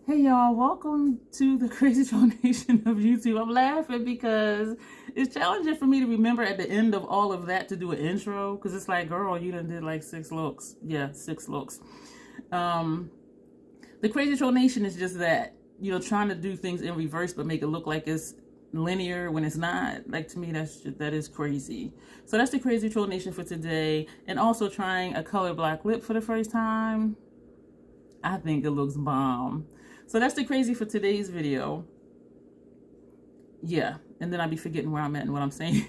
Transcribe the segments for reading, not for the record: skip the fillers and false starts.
Hey y'all, welcome to the Crazy Troll Nation of YouTube. I'm laughing because it's challenging for me to remember at the end of all of that to do an intro, because it's like, girl, you done did like 6 looks. Yeah, 6 looks. The Crazy Troll Nation is just that, you know, trying to do things in reverse but make it look like it's linear when it's not. Like, to me, that is crazy. So that's the Crazy Troll Nation for today. And also trying a color black lip for the first time. I think it looks bomb. So that's the crazy for today's video. Yeah, and then I'll be forgetting where I'm at and what I'm saying.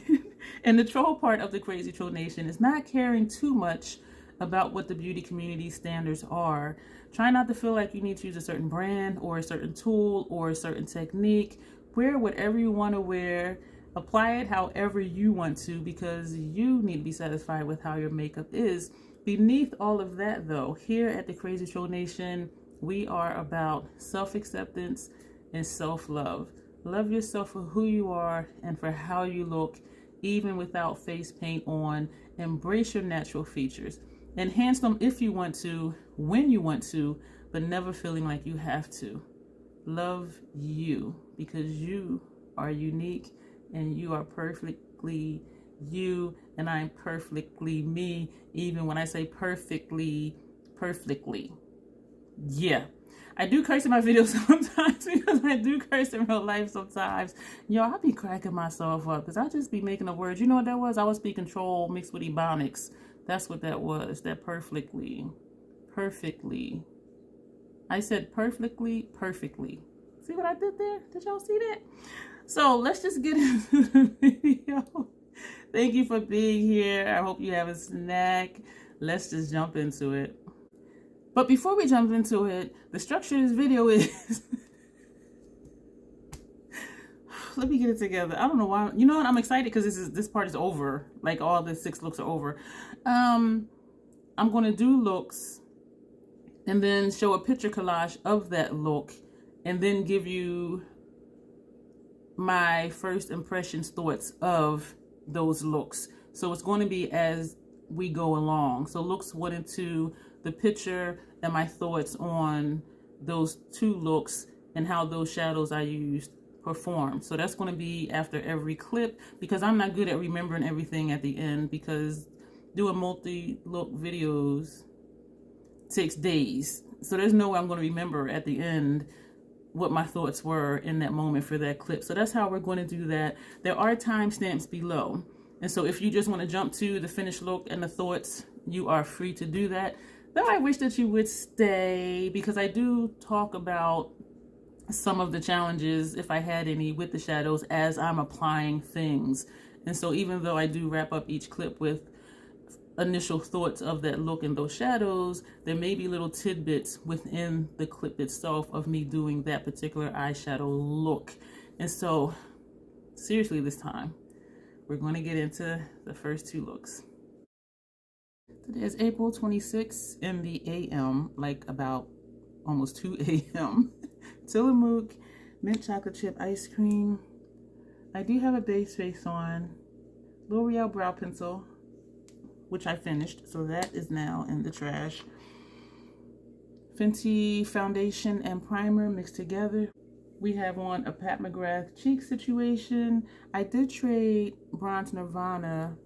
And the troll part of the Crazy Troll Nation is not caring too much about what the beauty community standards are. Try not to feel like you need to use a certain brand or a certain tool or a certain technique. Wear whatever you want to wear. Apply it however you want to, because you need to be satisfied with how your makeup is. Beneath all of that, though, here at the Crazy Troll Nation, we are about self-acceptance and self-love. Love yourself for who you are and for how you look, even without face paint on. Embrace your natural features. Enhance them if you want to, when you want to, but never feeling like you have to. Love you, because you are unique and you are perfectly you, and I'm perfectly me, even when I say perfectly. Yeah, I do curse in my videos sometimes because I do curse in real life sometimes. Yo, I be cracking myself up because I just be making up words. You know what that was? I was speaking troll mixed with ebonics. That's what that was. That perfectly. I said perfectly. See what I did there? Did y'all see that? So let's just get into the video. Thank you for being here. I hope you have a snack. Let's just jump into it. But before we jump into it, the structure of this video is... Let me get it together. I don't know why. You know what? I'm excited because this part is over. Like, all the 6 looks are over. I'm going to do looks and then show a picture collage of that look and then give you my first impressions, thoughts of those looks. So it's going to be as we go along. So looks 1 and 2, the picture and my thoughts on those 2 looks and how those shadows I used perform. So that's going to be after every clip, because I'm not good at remembering everything at the end, because doing multi-look videos takes days. So there's no way I'm going to remember at the end what my thoughts were in that moment for that clip. So that's how we're going to do that. There are timestamps below. And so if you just want to jump to the finished look and the thoughts, you are free to do that. Though I wish that you would stay, because I do talk about some of the challenges, if I had any, with the shadows as I'm applying things. And so even though I do wrap up each clip with initial thoughts of that look and those shadows, there may be little tidbits within the clip itself of me doing that particular eyeshadow look. And so seriously, this time we're going to get into the first 2 looks. Today is April 26th in the AM, like about almost 2 a.m. Tillamook mint chocolate chip ice cream. I do have a base face on. L'Oreal brow pencil, which I finished, so that is now in the trash. Fenty foundation and primer mixed together. We have on a Pat McGrath cheek situation. I did trade Bronze Nirvana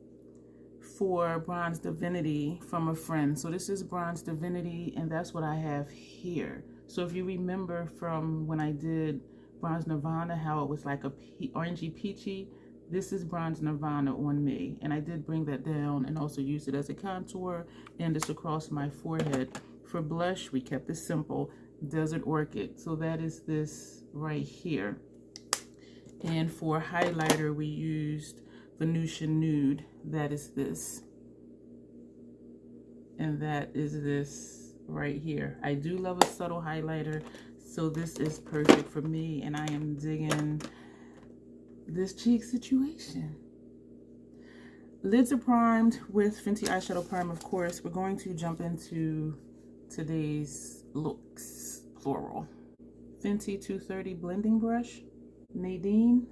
for Bronze Divinity from a friend. So this is Bronze Divinity, and that's what I have here. So if you remember from when I did Bronze Nirvana, how it was like a orangey peachy, this is Bronze Nirvana on me. And I did bring that down and also use it as a contour and just across my forehead. For blush, we kept it simple. Desert Orchid. So that is this right here. And for highlighter, we used Venusian Nude. That is this. And that is this right here. I do love a subtle highlighter, so this is perfect for me, and I am digging this cheek situation. Lids are primed with Fenty eyeshadow primer, of course. We're going to jump into today's looks, plural. Fenty 230 blending brush. Nadine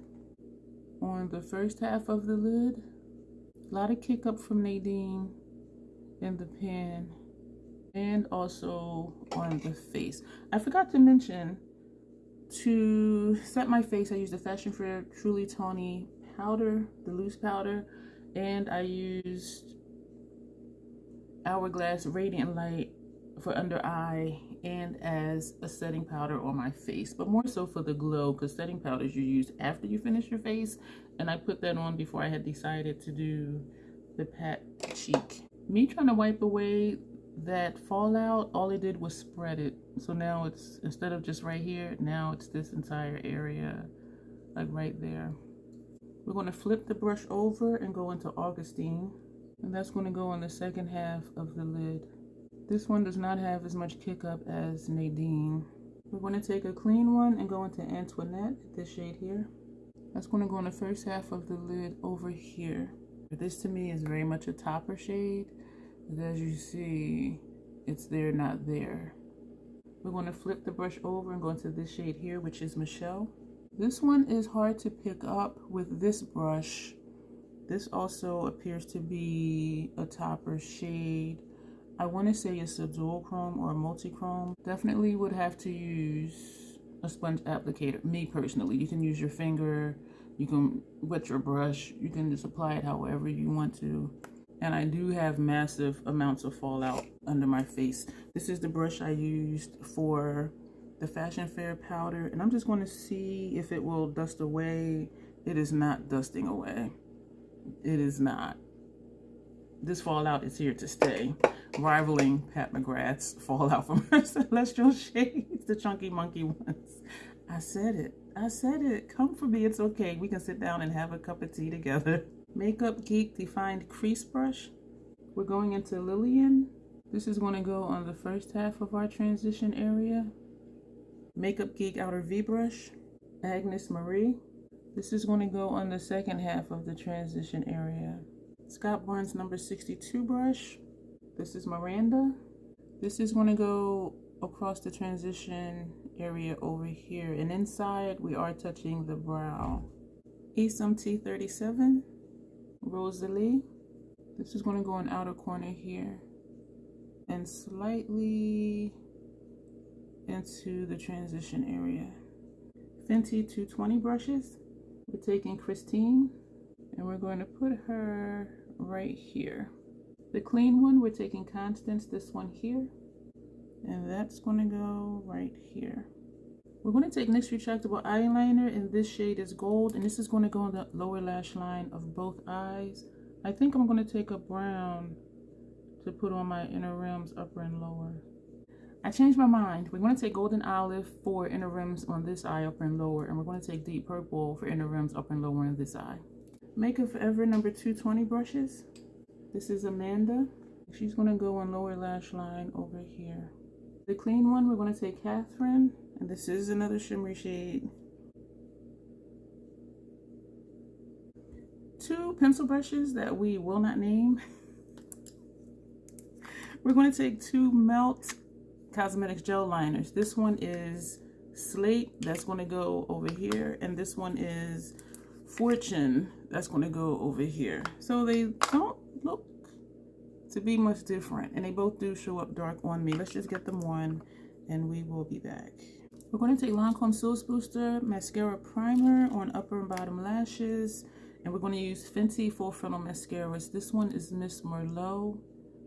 on the first half of the lid. A lot of kick up from Nadine in the pen and also on the face. I forgot to mention To set my face, I used the Fashion Fair Truly Tawny powder, the loose powder, and I used Hourglass Radiant Light for under eye and as a setting powder on my face, but more so for the glow, because setting powders you use after you finish your face, and I put that on before I had decided to do the pat cheek. Me trying to wipe away that fallout, all it did was spread it. So now it's, instead of just right here, now it's this entire area, like right there. We're going to flip the brush over and go into Augustine, and that's going to go on the second half of the lid. This one does not have as much kick up as Nadine. We're going to take a clean one and go into Antoinette, this shade here. That's going to go on the first half of the lid over here. This to me is very much a topper shade, but as you see, it's there, not there. We're going to flip the brush over and go into this shade here, which is Michelle. This one is hard to pick up with this brush. This also appears to be a topper shade. I want to say it's a dual chrome or a multi-chrome. Definitely would have to use a sponge applicator. Me personally, you can use your finger, you can wet your brush, you can just apply it however you want to. And I do have massive amounts of fallout under my face. This is the brush I used for the Fashion Fair powder, and I'm just going to see if it will dust away. It is not dusting away. It is not. This fallout is here to stay, rivaling Pat McGrath's fallout from her Celestial shades, the chunky monkey ones. I said it. I said it. Come for me. It's okay. We can sit down and have a cup of tea together. Makeup Geek Defined Crease Brush. We're going into Lillian. This is going to go on the first half of our transition area. Makeup Geek Outer V Brush. Agnes Marie. This is going to go on the second half of the transition area. Scott Barnes number 62 brush. This is Miranda. This is going to go across the transition area over here, and inside we are touching the brow. Esom T37, Rosalie. This is going to go in outer corner here and slightly into the transition area. Fenty 220 brushes. We're taking Christine and we're going to put her right here. The clean one, we're taking Constance, this one here, and that's going to go right here. We're going to take NYX Retractable Eyeliner, and this shade is Gold, and this is going to go on the lower lash line of both eyes. I think I'm going to take a brown to put on my inner rims, upper and lower. I changed my mind. We're going to take Golden Olive for inner rims on this eye, upper and lower, and we're going to take Deep Purple for inner rims, upper and lower on this eye. Makeup Forever number 220 brushes. This is Amanda. She's going to go on lower lash line over here. The clean one, we're going to take Catherine, and this is another shimmery shade. 2 pencil brushes that we will not name. We're going to take 2 Melt Cosmetics Gel Liners. This one is Slate, that's going to go over here, and this one is Fortune, that's going to go over here. So they don't look to be much different, and they both do show up dark on me. Let's just get them on and we will be back. We're going to take Lancome Source Booster Mascara Primer on upper and bottom lashes, and we're going to use Fenty Full Frontal Mascaras. This one is Miss Merlot.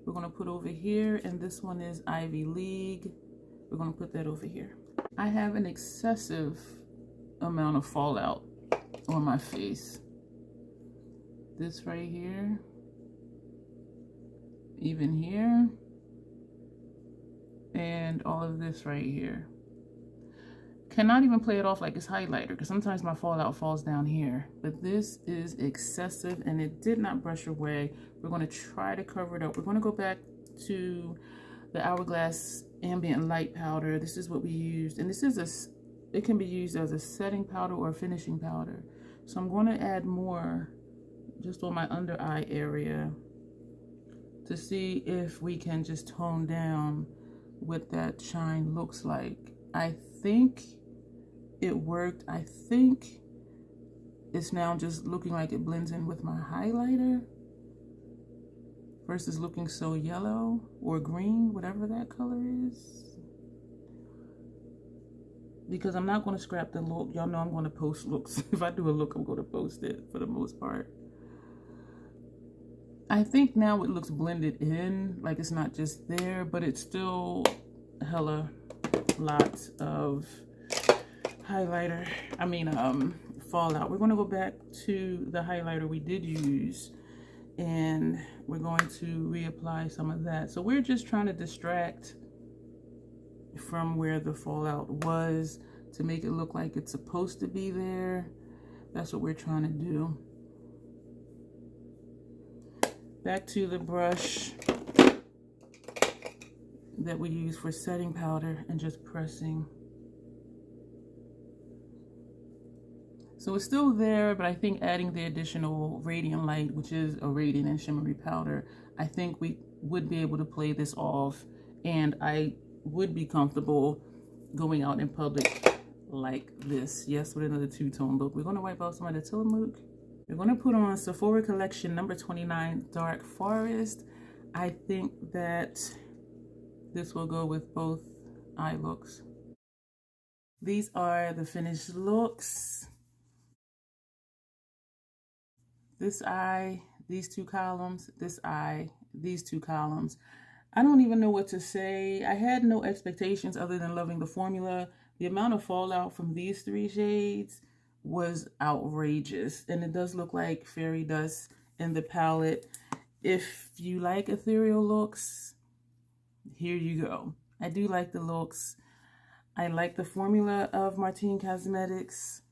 We're going to put over here, and this one is Ivy League. We're going to put that over here. I have an excessive amount of fallout on my face. This right here, even here, and all of this right here. Cannot even play it off like it's highlighter, because sometimes my fallout falls down here, but this is excessive and it did not brush away. We're going to try to cover it up. We're going to go back to the Hourglass Ambient Light Powder. This is what we used, and this is it can be used as a setting powder or a finishing powder. So I'm going to add more just on my under eye area to see if we can just tone down what that shine looks like. I think it worked. I think it's now just looking like it blends in with my highlighter versus looking so yellow or green, whatever that color is. because I'm not going to scrap the look. Y'all know I'm going to post looks. If I do a look, I'm going to post it for the most part. I think now it looks blended in, like it's not just there, but it's still hella lots of highlighter. Fallout. We're going to go back to the highlighter we did use, and we're going to reapply some of that. So we're just trying to distract from where the fallout was to make it look like it's supposed to be there. That's what we're trying to do. Back to the brush that we use for setting powder and just pressing. So it's still there, but I think adding the additional radiant light, which is a radiant and shimmery powder, I think we would be able to play this off, and I would be comfortable going out in public like this. Yes, with another two-tone look. We're going to wipe out some of the Tillamook. We're going to put on Sephora Collection number 29 Dark Forest. I think that this will go with both eye looks. These are the finished looks. This eye, these two columns, this eye, these two columns. I don't even know what to say. I had no expectations other than loving the formula. The amount of fallout from these three shades was outrageous. And it does look like fairy dust in the palette. If you like ethereal looks, here you go. I do like the looks. I like the formula of Martine Cosmetics.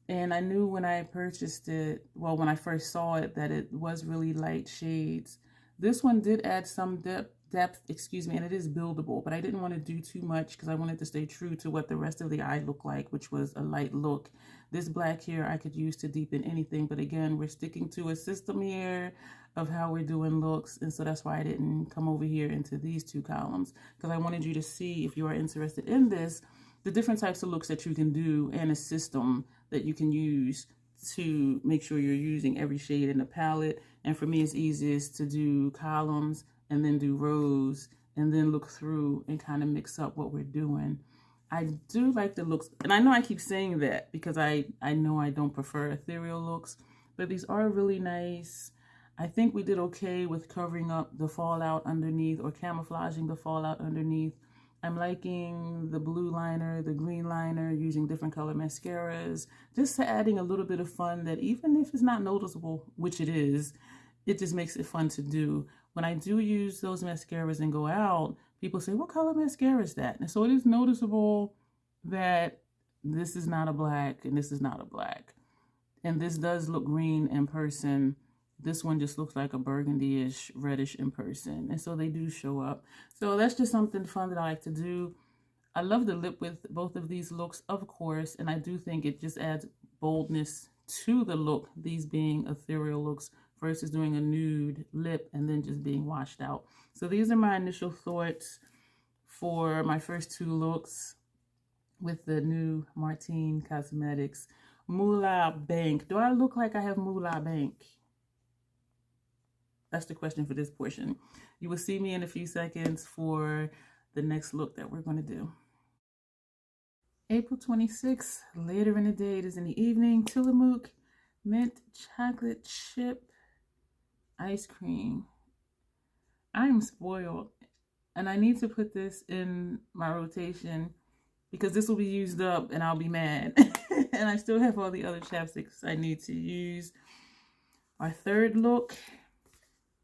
And I knew when I purchased it, well, when I first saw it, that it was really light shades. This one did add some depth, and it is buildable, but I didn't want to do too much because I wanted to stay true to what the rest of the eye looked like, which was a light look. This black here I could use to deepen anything, but again, we're sticking to a system here of how we're doing looks, and so that's why I didn't come over here into these two columns, because I wanted you to see, if you are interested in this, the different types of looks that you can do and a system that you can use to make sure you're using every shade in the palette. And for me, it's easiest to do columns and then do rows and then look through and kind of mix up what we're doing. I do like the looks, and I know I keep saying that because I know I don't prefer ethereal looks, but these are really nice. I think we did okay with covering up the fallout underneath or camouflaging the fallout underneath. I'm liking the blue liner, the green liner, using different color mascaras, just adding a little bit of fun that even if it's not noticeable, which it is, it just makes it fun to do. When I do use those mascaras and go out, people say, what color mascara is that? And so it is noticeable that this is not a black and this is not a black. And this does look green in person. This one just looks like a burgundy-ish, reddish in person. And so they do show up. So that's just something fun that I like to do. I love the lip with both of these looks, of course. And I do think it just adds boldness to the look, these being ethereal looks versus doing a nude lip and then just being washed out. So these are my initial thoughts for my first two looks with the new Martine Cosmetics. Moula Bank. Do I look like I have Moula Bank? That's the question for this portion. You will see me in a few seconds for the next look that we're going to do. April 26th, later in the day, it is in the evening. Tillamook Mint Chocolate Chip Ice Cream. I'm spoiled, and I need to put this in my rotation because this will be used up and I'll be mad. And I still have all the other chapsticks I need to use. Our third look,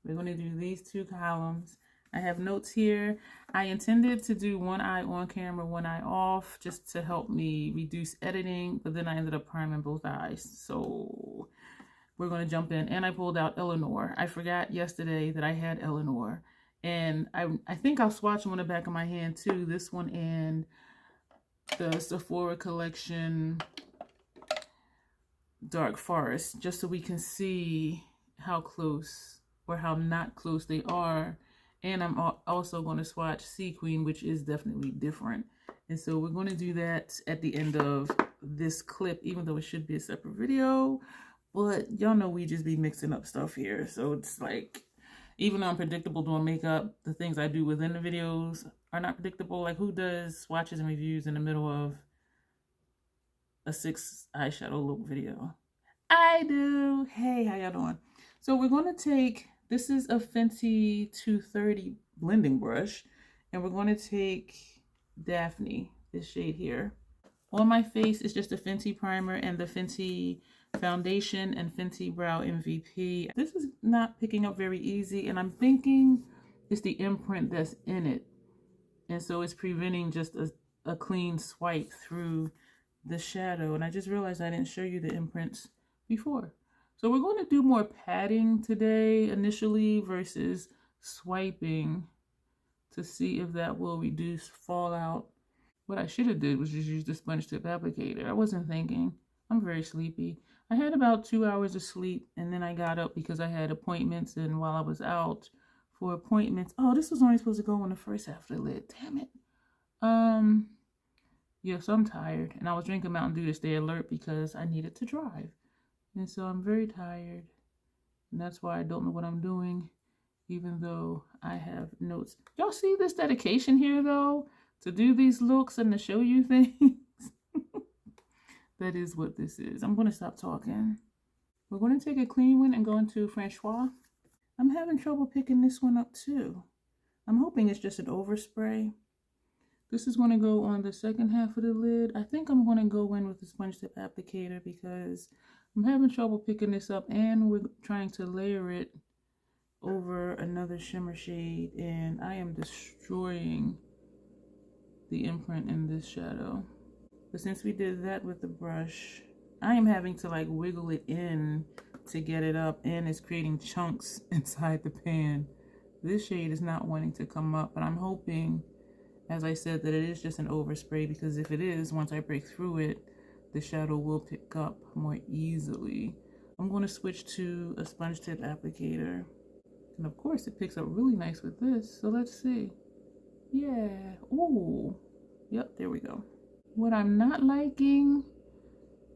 we're going to do these two columns. I have notes here. I intended to do one eye on camera, one eye off, just to help me reduce editing, but then I ended up priming both eyes. So we're going to jump in. And I pulled out Eleanor. I forgot yesterday that I had Eleanor. And I think I'll swatch them on the back of my hand too. This one and the Sephora Collection Dark Forest, just so we can see how close or how not close they are. And I'm also going to swatch Sea Queen, which is definitely different. And so we're going to do that at the end of this clip, even though it should be a separate video. But y'all know we just be mixing up stuff here. So it's like, even though I'm predictable doing makeup, the things I do within the videos are not predictable. Like, who does swatches and reviews in the middle of a 6 eyeshadow look video. I do. Hey, how y'all doing? So we're going to take, this is a Fenty 230 blending brush, and we're going to take Daphne, this shade here. On my face is just a Fenty primer and the Fenty foundation and Fenty brow MVP. This is not picking up very easy, and I'm thinking it's the imprint that's in it. And so it's preventing just a clean swipe through the shadow. And I just realized I didn't show you the imprints before. So we're going to do more padding today initially versus swiping to see if that will reduce fallout. What I should have did was just use the sponge tip applicator. I wasn't thinking. I'm very sleepy. I had about 2 hours of sleep, and then I got up because I had appointments, and while I was out for appointments, oh, this was only supposed to go on the first half of the lid. Damn it. Yeah, so I'm tired, and I was drinking Mountain Dew to stay alert because I needed to drive. And so I'm very tired, and that's why I don't know what I'm doing, even though I have notes. Y'all see this dedication here, though? To do these looks and to show you things. That is what this is. I'm going to stop talking. We're going to take a clean one and go into Francois. I'm having trouble picking this one up too. I'm hoping it's just an overspray. This is going to go on the second half of the lid. I think I'm going to go in with the sponge tip applicator because I'm having trouble picking this up, and we're trying to layer it over another shimmer shade, and I am destroying the imprint in this shadow. But since we did that with the brush, I am having to like wiggle it in to get it up, and it's creating chunks inside the pan. This shade is not wanting to come up, but I'm hoping, as I said, that it is just an overspray, because if it is, once I break through it, the shadow will pick up more easily. I'm going to switch to a sponge tip applicator, and of course it picks up really nice with this, so let's see. Yeah. Ooh. Yep, there we go. What I'm not liking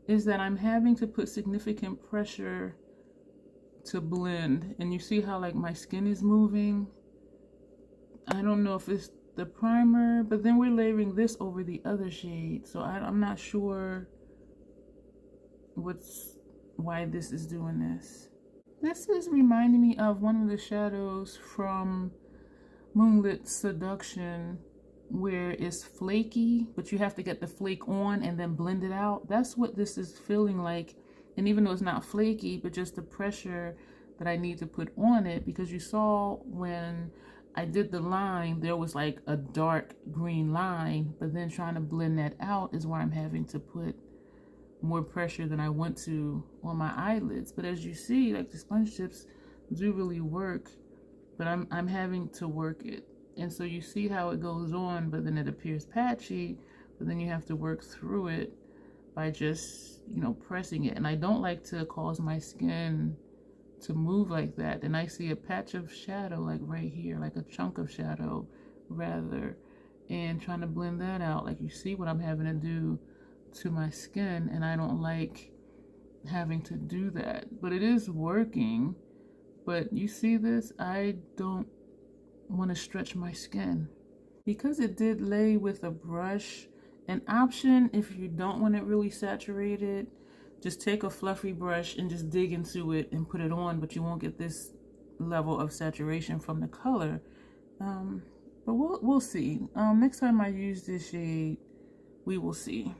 is that I'm having to put significant pressure to blend. And you see how like my skin is moving? I don't know if it's the primer, but then we're layering this over the other shade. So I'm not sure why this is doing this. This is reminding me of one of the shadows from Moonlit Seduction, where it's flaky, but you have to get the flake on and then blend it out. That's what this is feeling like. And even though it's not flaky, but just the pressure that I need to put on it, because you saw when I did the line, there was like a dark green line, but then trying to blend that out is where I'm having to put more pressure than I want to on my eyelids. But as you see, like the sponge tips do really work, but I'm having to work it. And so you see how it goes on, but then it appears patchy, but then you have to work through it by just, you know, pressing it. And I don't like to cause my skin to move like that. And I see a patch of shadow like right here, like a chunk of shadow rather, and trying to blend that out. Like you see what I'm having to do to my skin, and I don't like having to do that, but it is working. But you see this, I don't want to stretch my skin because it did lay with a brush. An option, if you don't want it really saturated, just take a fluffy brush and just dig into it and put it on, but you won't get this level of saturation from the color. But we'll see. Next time I use this shade, we will see.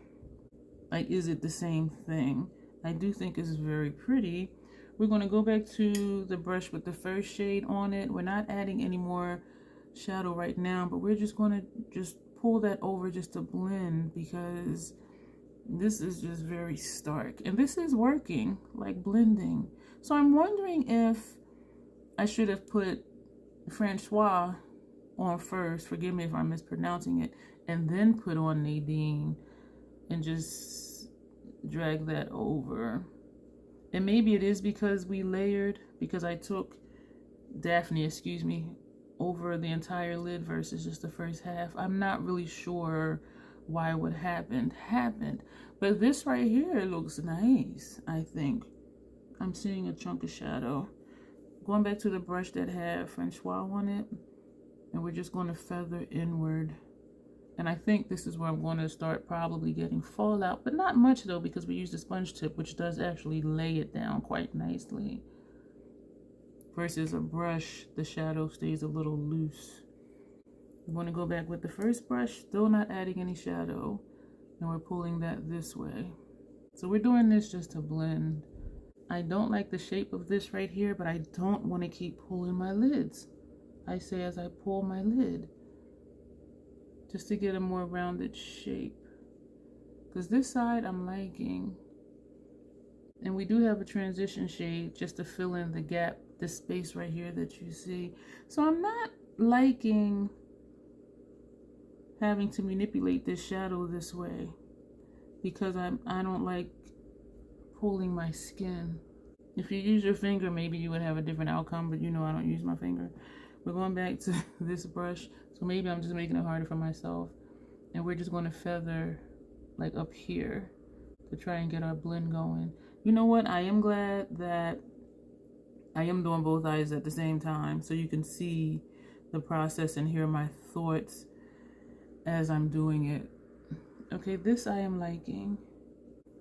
Like, is it the same thing? I do think it's very pretty. We're going to go back to the brush with the first shade on it. We're not adding any more shadow right now, but we're just going to just pull that over just to blend, because this is just very stark. And this is working, like blending. So I'm wondering if I should have put Francois on first. Forgive me if I'm mispronouncing it. And then put on Nadine and just drag that over. And maybe it is because we layered, because I took Daphne, excuse me, over the entire lid versus just the first half. I'm not really sure why what happened. But this right here looks nice, I think. I'm seeing a chunk of shadow. Going back to the brush that had Francois on it, and we're just going to feather inward And I think this is where I'm going to start probably getting fallout, but not much though, because we use the sponge tip, which does actually lay it down quite nicely. Versus a brush, the shadow stays a little loose. I'm going to go back with the first brush, still not adding any shadow. And we're pulling that this way. So we're doing this just to blend. I don't like the shape of this right here, but I don't want to keep pulling my lids. I say as I pull my lid, just to get a more rounded shape. Because this side I'm liking. And we do have a transition shade just to fill in the gap, this space right here that you see. So I'm not liking having to manipulate this shadow this way, because I don't like pulling my skin. If you use your finger, maybe you would have a different outcome, but you know I don't use my finger. We're going back to this brush, so maybe I'm just making it harder for myself. And we're just going to feather like up here to try and get our blend going. You know what? I am glad that I am doing both eyes at the same time, so you can see the process and hear my thoughts as I'm doing it. Okay, this I am liking.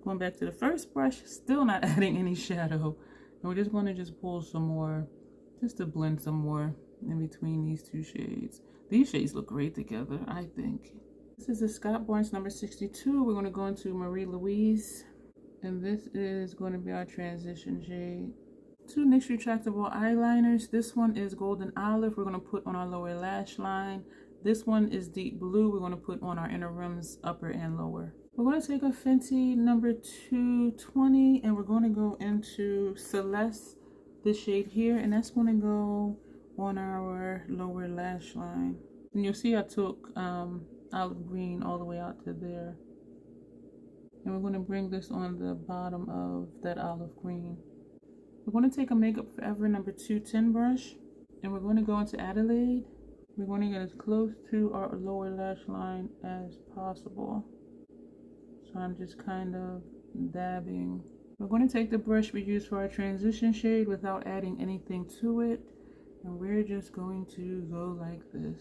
Going back to the first brush, still not adding any shadow. And we're just going to just pull some more, just to blend some more in between these two shades. These shades look great together, I think. This is a Scott Barnes number 62. We're going to go into Marie Louise. And this is going to be our transition shade. Two NYX retractable eyeliners. This one is Golden Olive. We're going to put on our lower lash line. This one is Deep Blue. We're going to put on our inner rims, upper and lower. We're going to take a Fenty number 220 and we're going to go into Celeste, this shade here, and that's going to go on our lower lash line. And you'll see I took olive green all the way out to there. And we're going to bring this on the bottom of that olive green. We're going to take a Makeup Forever number 210 brush and we're going to go into Adelaide. We're going to get as close to our lower lash line as possible. So I'm just kind of dabbing. We're going to take the brush we used for our transition shade without adding anything to it. And we're just going to go like this.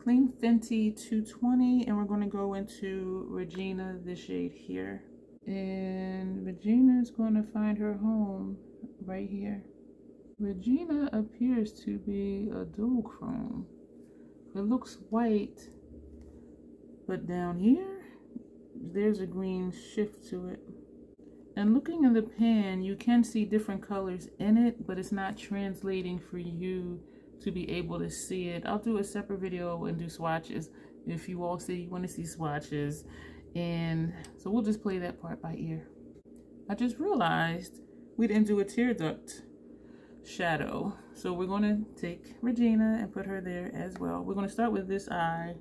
Clean Fenty 220 and we're going to go into Regina, this shade here. And Regina is going to find her home right here. Regina appears to be a duochrome. It looks white, but down here, there's a green shift to it. And looking in the pan, you can see different colors in it, but it's not translating for you to be able to see it. I'll do a separate video and do swatches if you all say you want to see swatches. And so we'll just play that part by ear. I just realized we didn't do a tear duct shadow. So we're going to take Regina and put her there as well. We're going to start with this eye.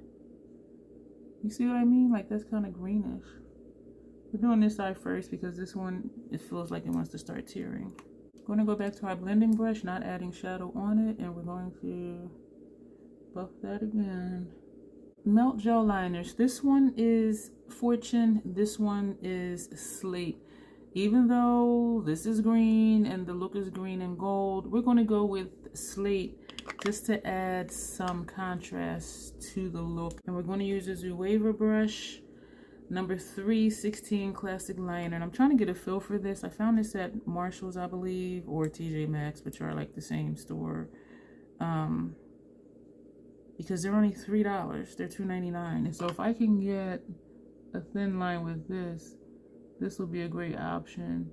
You see what I mean? Like that's kind of greenish. We're doing this eye first because this one, it feels like it wants to start tearing. Going to go back to our blending brush, not adding shadow on it, and we're going to buff that again. Melt gel liners. This one is Fortune. This one is Slate. Even though this is green and the look is green and gold, we're going to go with Slate just to add some contrast to the look. And we're going to use a Zoeva brush, number 316 classic liner. And I'm trying to get a feel for this. I found this at Marshall's, I believe, or TJ Maxx, which are like the same store. Because they're only $3. They're $2.99. And so if I can get a thin line with this, this will be a great option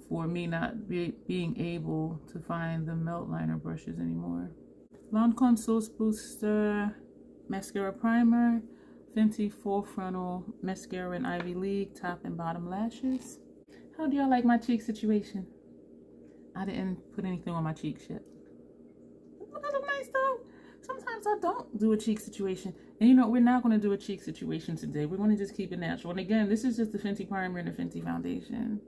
for me not being able to find the melt liner brushes anymore. Lancome Sauce Booster Mascara Primer, Fenty Full Frontal Mascara in Ivy League, top and bottom lashes. How do y'all like my cheek situation? I didn't put anything on my cheeks yet. Doesn't that look nice though? Sometimes I don't do a cheek situation. And you know, we're not going to do a cheek situation today. We're going to just keep it natural. And again, this is just the Fenty primer and the Fenty foundation.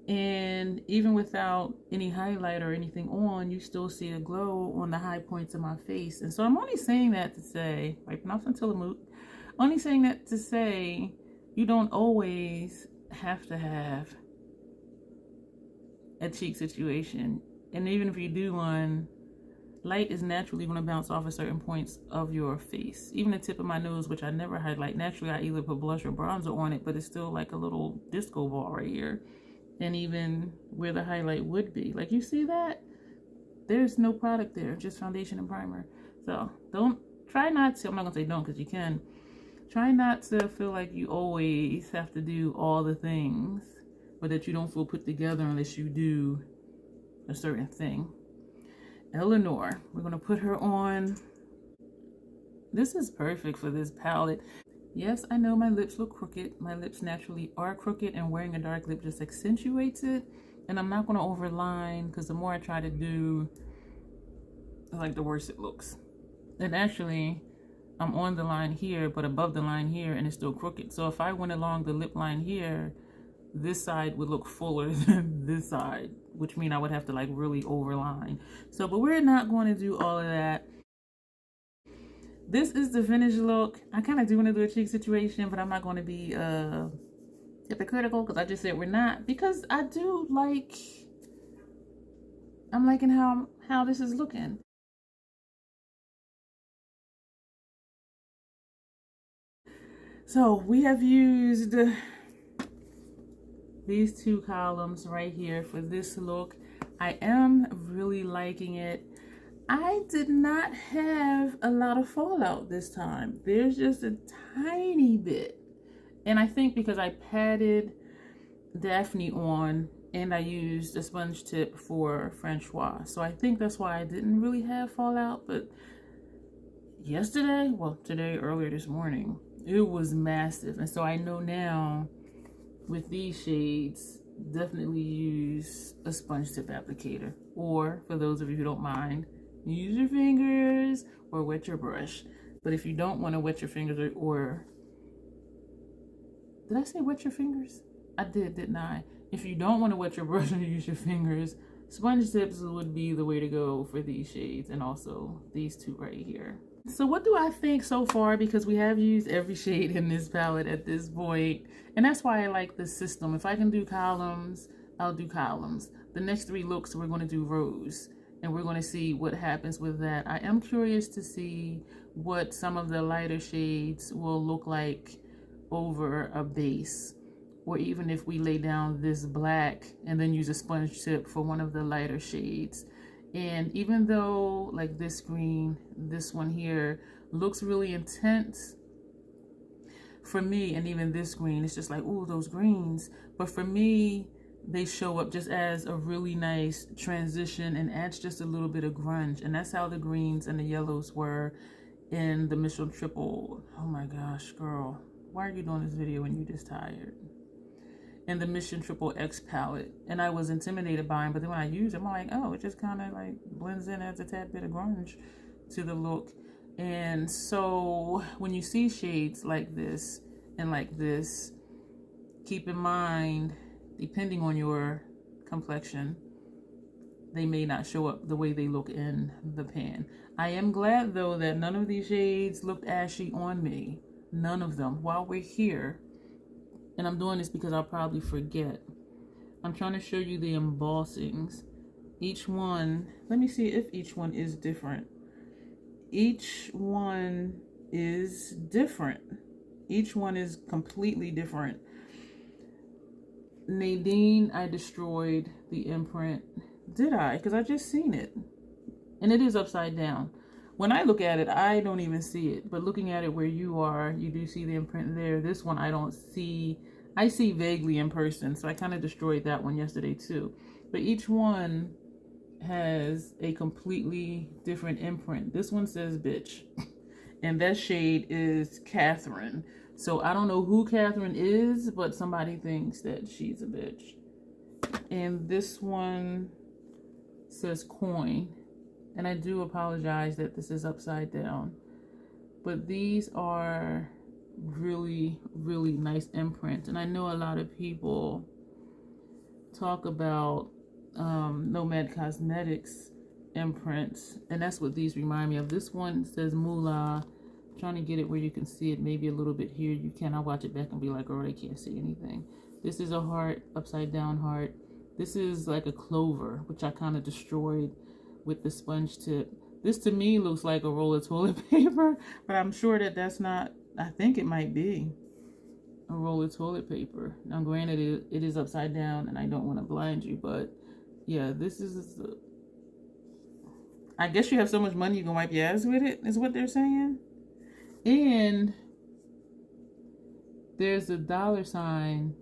And even without any highlight or anything on, you still see a glow on the high points of my face. And so I'm only saying that to say, wiping off some Tillamook, only saying that to say you don't always have to have a cheek situation. And even if you do one, light is naturally going to bounce off at certain points of your face. Even the tip of my nose, which I never highlight. Naturally, I either put blush or bronzer on it, but it's still like a little disco ball right here. And even where the highlight would be. Like, you see that? There's no product there, just foundation and primer. So try not to, I'm not going to say don't because you can. Try not to feel like you always have to do all the things, but that you don't feel put together unless you do a certain thing. Eleanor, we're going to put her on. This is perfect for this palette. Yes, I know my lips look crooked. My lips naturally are crooked, and wearing a dark lip just accentuates it. And I'm not going to overline because the more I try to do, like, the worse it looks. And actually, I'm on the line here, but above the line here, and it's still crooked. So if I went along the lip line here, this side would look fuller than this side, which means I would have to like really overline. So, but we're not going to do all of that. This is the finished look. I kind of do want to do a cheek situation, but I'm not going to be hypocritical because I just said we're not, because I do like, I'm liking how this is looking. So we have used these two columns right here for this look. I am really liking it. I did not have a lot of fallout this time. There's just a tiny bit. And I think because I patted Daphne on and I used a sponge tip for Francois. So I think that's why I didn't really have fallout. But yesterday, well, today, earlier this morning, it was massive. And so I know now with these shades, definitely use a sponge tip applicator. Or for those of you who don't mind, use your fingers or wet your brush. But if you don't want to wet your fingers or did I say wet your fingers? I did, didn't I? If you don't want to wet your brush or use your fingers, sponge tips would be the way to go for these shades, and also these two right here. So what do I think so far? Because we have used every shade in this palette at this point, and that's why I like this system. If I can do columns, I'll do columns. The next three looks, we're going to do rows, and we're going to see what happens with that. I am curious to see what some of the lighter shades will look like over a base, or even if we lay down this black and then use a sponge tip for one of the lighter shades. And even though like this green, this one here looks really intense for me, and even this green, it's just like, ooh, those greens. But for me, they show up just as a really nice transition and adds just a little bit of grunge. And that's how the greens and the yellows were in the Mission Triple. Oh my gosh, girl, why are you doing this video when you're just tired? In the Mission Triple X palette, and I was intimidated by them, but then when I use them, I'm like, oh, it just kind of like blends in, adds a tad bit of grunge to the look. And so when you see shades like this and like this, keep in mind, depending on your complexion, they may not show up the way they look in the pan. I am glad though that none of these shades looked ashy on me. None of them. While we're here, and I'm doing this because I'll probably forget, I'm trying to show you the embossings. Each one, let me see if each one is different. Each one is different. Each one is completely different. Nadine, I destroyed the imprint. Did I? Because I just seen it. And it is upside down. When I look at it, I don't even see it. But looking at it where you are, you do see the imprint there. This one I don't see. I see vaguely in person. So I kind of destroyed that one yesterday too. But each one has a completely different imprint. This one says bitch. And that shade is Catherine. So I don't know who Catherine is, but somebody thinks that she's a bitch. And this one says coin. And I do apologize that this is upside down. But these are really, really nice imprints. And I know a lot of people talk about Nomad Cosmetics imprints. And that's what these remind me of. This one says Moula. I'm trying to get it where you can see it maybe a little bit here. You can. I'll watch it back and be like, oh, I can't see anything. This is a heart, upside down heart. This is like a clover, which I kind of destroyed with the sponge tip. This to me looks like a roll of toilet paper, but I'm sure that that's not, I think it might be a roll of toilet paper. Now granted, it is upside down and I don't want to blind you, but yeah, this is, I guess you have so much money you can wipe your ass with it, is what they're saying. And there's a $sign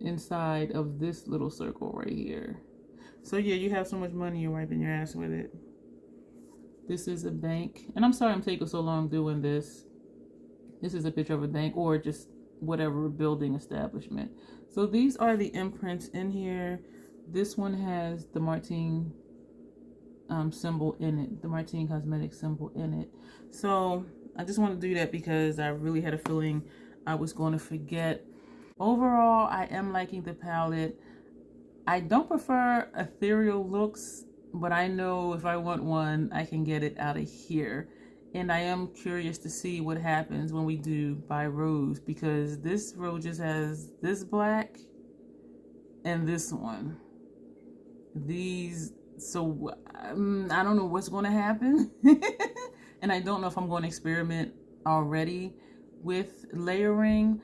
inside of this little circle right here. So yeah, you have so much money you're wiping your ass with it. This is a bank, and I'm sorry I'm taking so long doing this. This is a picture of a bank or just whatever building establishment. So these are the imprints in here. This one has the Martine symbol in it, the Martine Cosmetics symbol in it. So I just want to do that because I really had a feeling I was going to forget. Overall, I am liking the palette. I don't prefer ethereal looks, but I know if I want one, I can get it out of here. And I am curious to see what happens when we do by rows, because this row just has this black and this one. These, so I don't know what's going to happen. And I don't know if I'm going to experiment already with layering.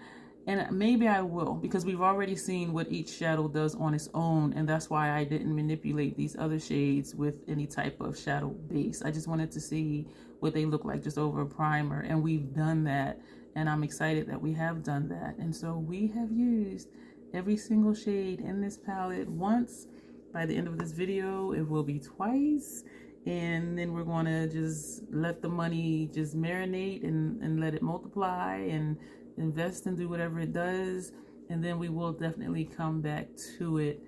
And maybe I will, because we've already seen what each shadow does on its own, and that's why I didn't manipulate these other shades with any type of shadow base. I just wanted to see what they look like just over a primer, and we've done that, and I'm excited that we have done that. And so we have used every single shade in this palette once. By the end of this video, it will be twice, and then we're going to just let the money just marinate and let it multiply and invest and do whatever it does, and then we will definitely come back to it.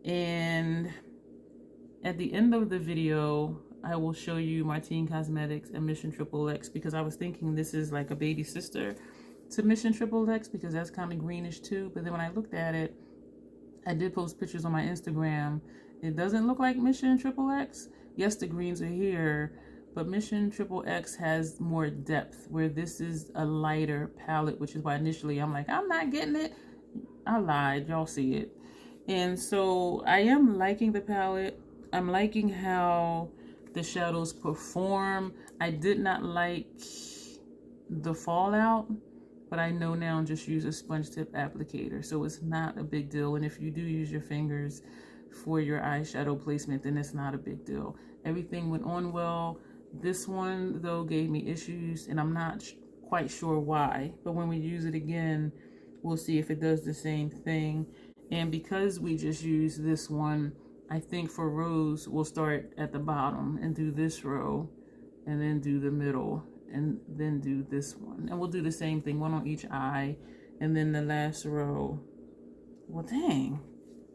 And at the end of the video, I will show you Martine Cosmetics and Mission XXX, because I was thinking this is like a baby sister to Mission XXX because that's kind of greenish too. But then when I looked at it, I did post pictures on my Instagram. It doesn't look like Mission XXX. Yes, the greens are here, but Mission XXX has more depth, where this is a lighter palette, which is why initially I'm like, I'm not getting it. I lied, y'all see it. And so I am liking the palette. I'm liking how the shadows perform. I did not like the fallout, but I know now just use a sponge tip applicator, so it's not a big deal. And if you do use your fingers for your eyeshadow placement, then it's not a big deal. Everything went on well. This one, though, gave me issues, and I'm not quite sure why. But when we use it again, we'll see if it does the same thing. And because we just use this one, I think for rows, we'll start at the bottom and do this row, and then do the middle, and then do this one. And we'll do the same thing, one on each eye, and then the last row. Well, dang.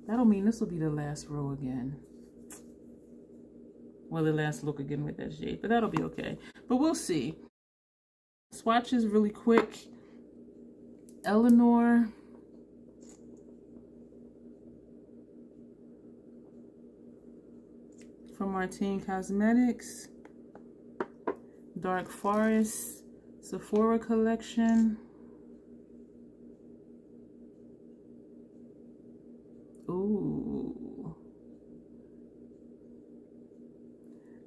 That'll mean this will be the last row again. Well, the last look again with that shade, but that'll be okay. But we'll see. Swatches really quick. Eleanor. From Martine Cosmetics. Dark Forest. Sephora collection. Ooh.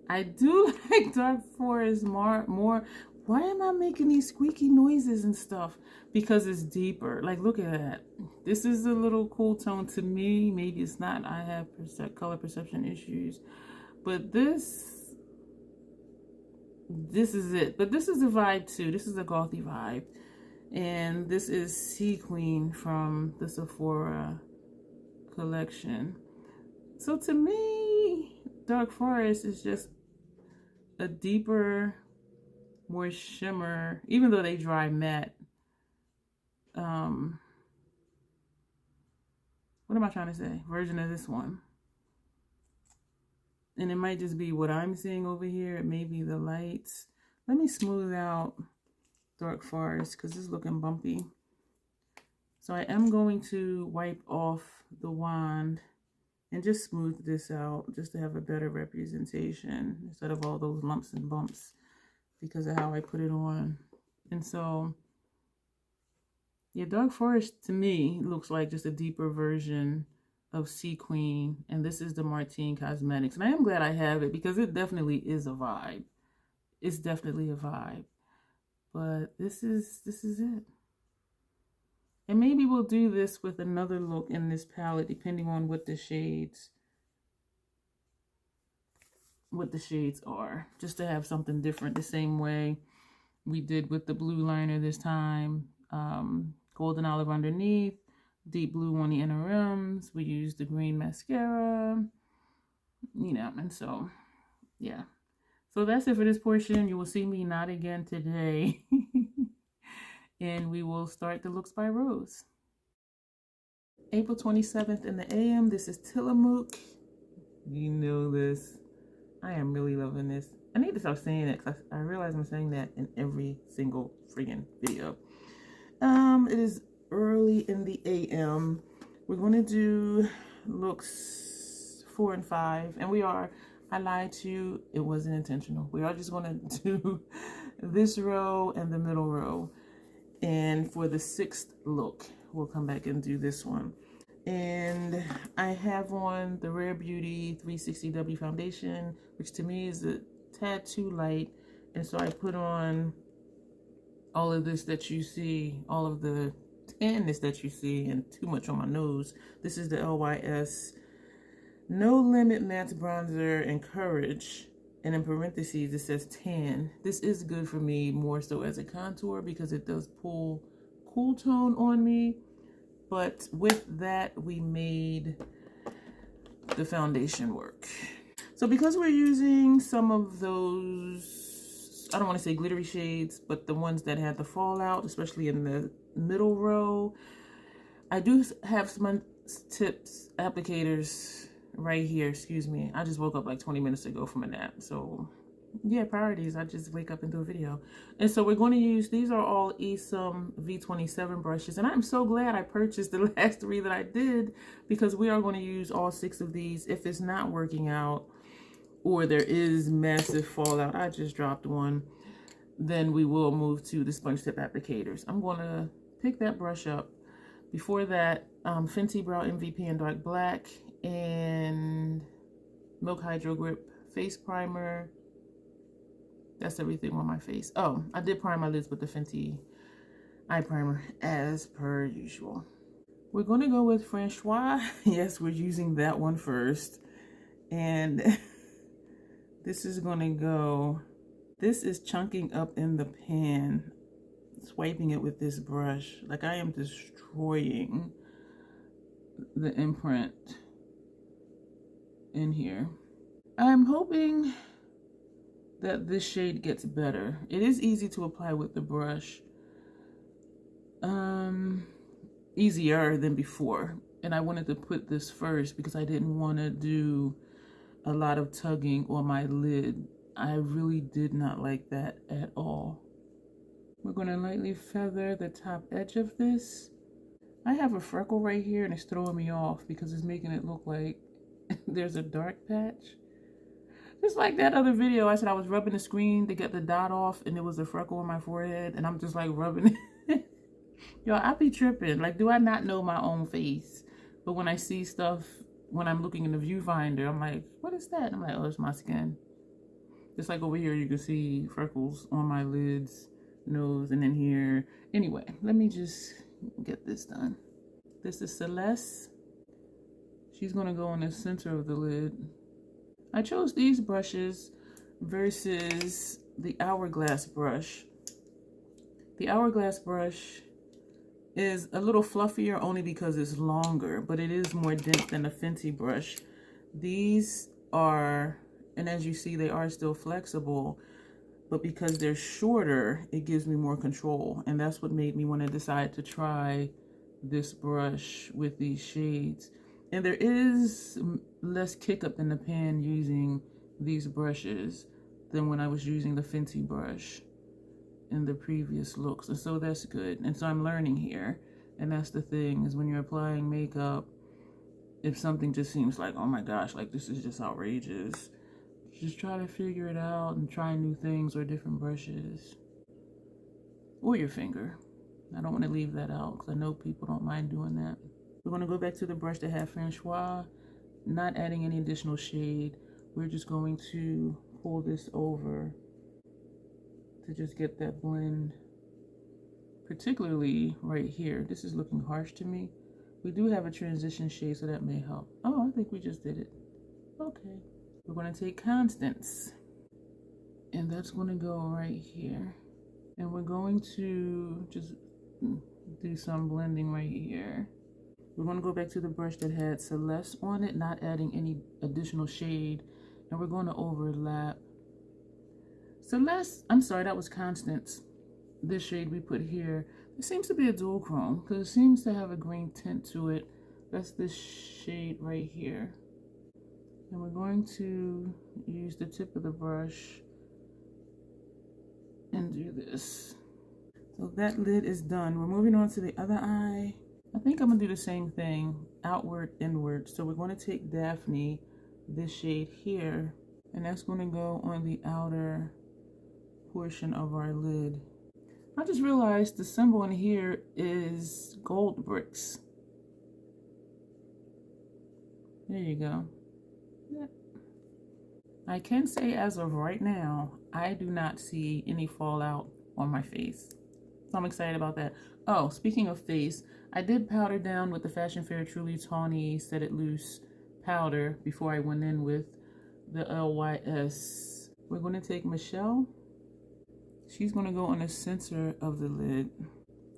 I do like Dark Forest more. Why am I making these squeaky noises and stuff? Because it's deeper. Like, look at that. This is a little cool tone to me. Maybe it's not. I have color perception issues. But this is it. But this is the vibe too. This is a gothy vibe. And this is Sea Queen from the Sephora collection. So to me, Dark Forest is just a deeper, more shimmer, even though they dry matte. What am I trying to say? Version of this one. And it might just be what I'm seeing over here. It may be the lights. Let me smooth out Dark Forest because it's looking bumpy. So I am going to wipe off the wand and just smooth this out just to have a better representation instead of all those lumps and bumps because of how I put it on. And so, yeah, Dark Forest to me looks like just a deeper version of Sea Queen, and this is the Martine Cosmetics. And I am glad I have it because it definitely is a vibe. It's definitely a vibe. But this is it. And maybe we'll do this with another look in this palette, depending on what the shades are, just to have something different, the same way we did with the blue liner this time. Golden olive underneath, deep blue on the inner rims. We used the green mascara, you know, and so yeah. So that's it for this portion. You will see me not again today. And we will start the looks by Rose. April 27th in the AM. This is Tillamook. You know this. I am really loving this. I need to stop saying it because I realize I'm saying that in every single freaking video. It is early in the AM. We're going to do looks 4 and 5. And we are, I lied to you, it wasn't intentional. We are just going to do this row and the middle row. And for the 6th look, we'll come back and do this one. And I have on the Rare Beauty 360W foundation, which to me is a tad too light. And so I put on all of this that you see, all of the tanness that you see, and too much on my nose. This is the LYS No Limit Matte Bronzer and Courage. And in parentheses, it says tan. This is good for me more so as a contour because it does pull cool tone on me. But with that, we made the foundation work. So because we're using some of those, I don't want to say glittery shades, but the ones that had the fallout, especially in the middle row, I do have some tips, applicators right here. Excuse me. I just woke up like 20 minutes ago from a nap. So yeah, priorities. I just wake up and do a video. And so we're going to use, these are all Esom V27 brushes. And I'm so glad I purchased the last 3 that I did, because we are going to use all 6 of these. If it's not working out or there is massive fallout, I just dropped one, then we will move to the sponge tip applicators. I'm going to pick that brush up. Before that, Fenty Brow MVP in Dark Black and Milk Hydro Grip Face Primer. That's everything on my face. Oh, I did prime my lids with the Fenty eye primer as per usual. We're going to go with Francois. Yes, we're using that one first. And this is going to go, this is chunking up in the pan. Swiping it with this brush. Like I am destroying the imprint in here. I'm hoping that this shade gets better. It is easy to apply with the brush. Easier than before. And I wanted to put this first because I didn't want to do a lot of tugging on my lid. I really did not like that at all. We're going to lightly feather the top edge of this. I have a freckle right here and it's throwing me off because it's making it look like there's a dark patch. Just like that other video, I said I was rubbing the screen to get the dot off and there was a freckle on my forehead and I'm just like rubbing it. Yo, I be tripping. Like, do I not know my own face? But when I see stuff, when I'm looking in the viewfinder, I'm like, what is that? I'm like, oh, it's my skin. Just like over here, you can see freckles on my lids, nose, and then here. Anyway, let me just get this done. This is Celeste. She's going to go in the center of the lid. I chose these brushes versus the Hourglass brush. The Hourglass brush is a little fluffier only because it's longer, but it is more dense than the Fenty brush. These are, and as you see, they are still flexible, but because they're shorter, it gives me more control. And that's what made me want to decide to try this brush with these shades. And there is less kick up in the pan using these brushes than when I was using the Fenty brush in the previous looks. And so that's good. And so I'm learning here. And that's the thing, is when you're applying makeup, if something just seems like, oh my gosh, like this is just outrageous, just try to figure it out and try new things or different brushes. Or your finger. I don't want to leave that out because I know people don't mind doing that. We're going to go back to the brush that had Francois, not adding any additional shade. We're just going to pull this over to just get that blend, particularly right here. This is looking harsh to me. We do have a transition shade, so that may help. Oh, I think we just did it. Okay. We're going to take Constance, and that's going to go right here. And we're going to just do some blending right here. We're going to go back to the brush that had Celeste on it, not adding any additional shade. And we're going to overlap. Celeste, I'm sorry, that was Constance. This shade we put here. It seems to be a dual chrome because it seems to have a green tint to it. That's this shade right here. And we're going to use the tip of the brush and do this. So that lid is done. We're moving on to the other eye. I think I'm gonna do the same thing, outward, inward. So we're going to take Daphne, this shade here, and that's going to go on the outer portion of our lid. I just realized the symbol in here is gold bricks. There you go. Yeah. I can say as of right now, I do not see any fallout on my face. So I'm excited about that. Oh, speaking of face, I did powder down with the Fashion Fair Truly Tawny Set It Loose powder before I went in with the LYS. We're going to take Michelle. She's going to go on the center of the lid.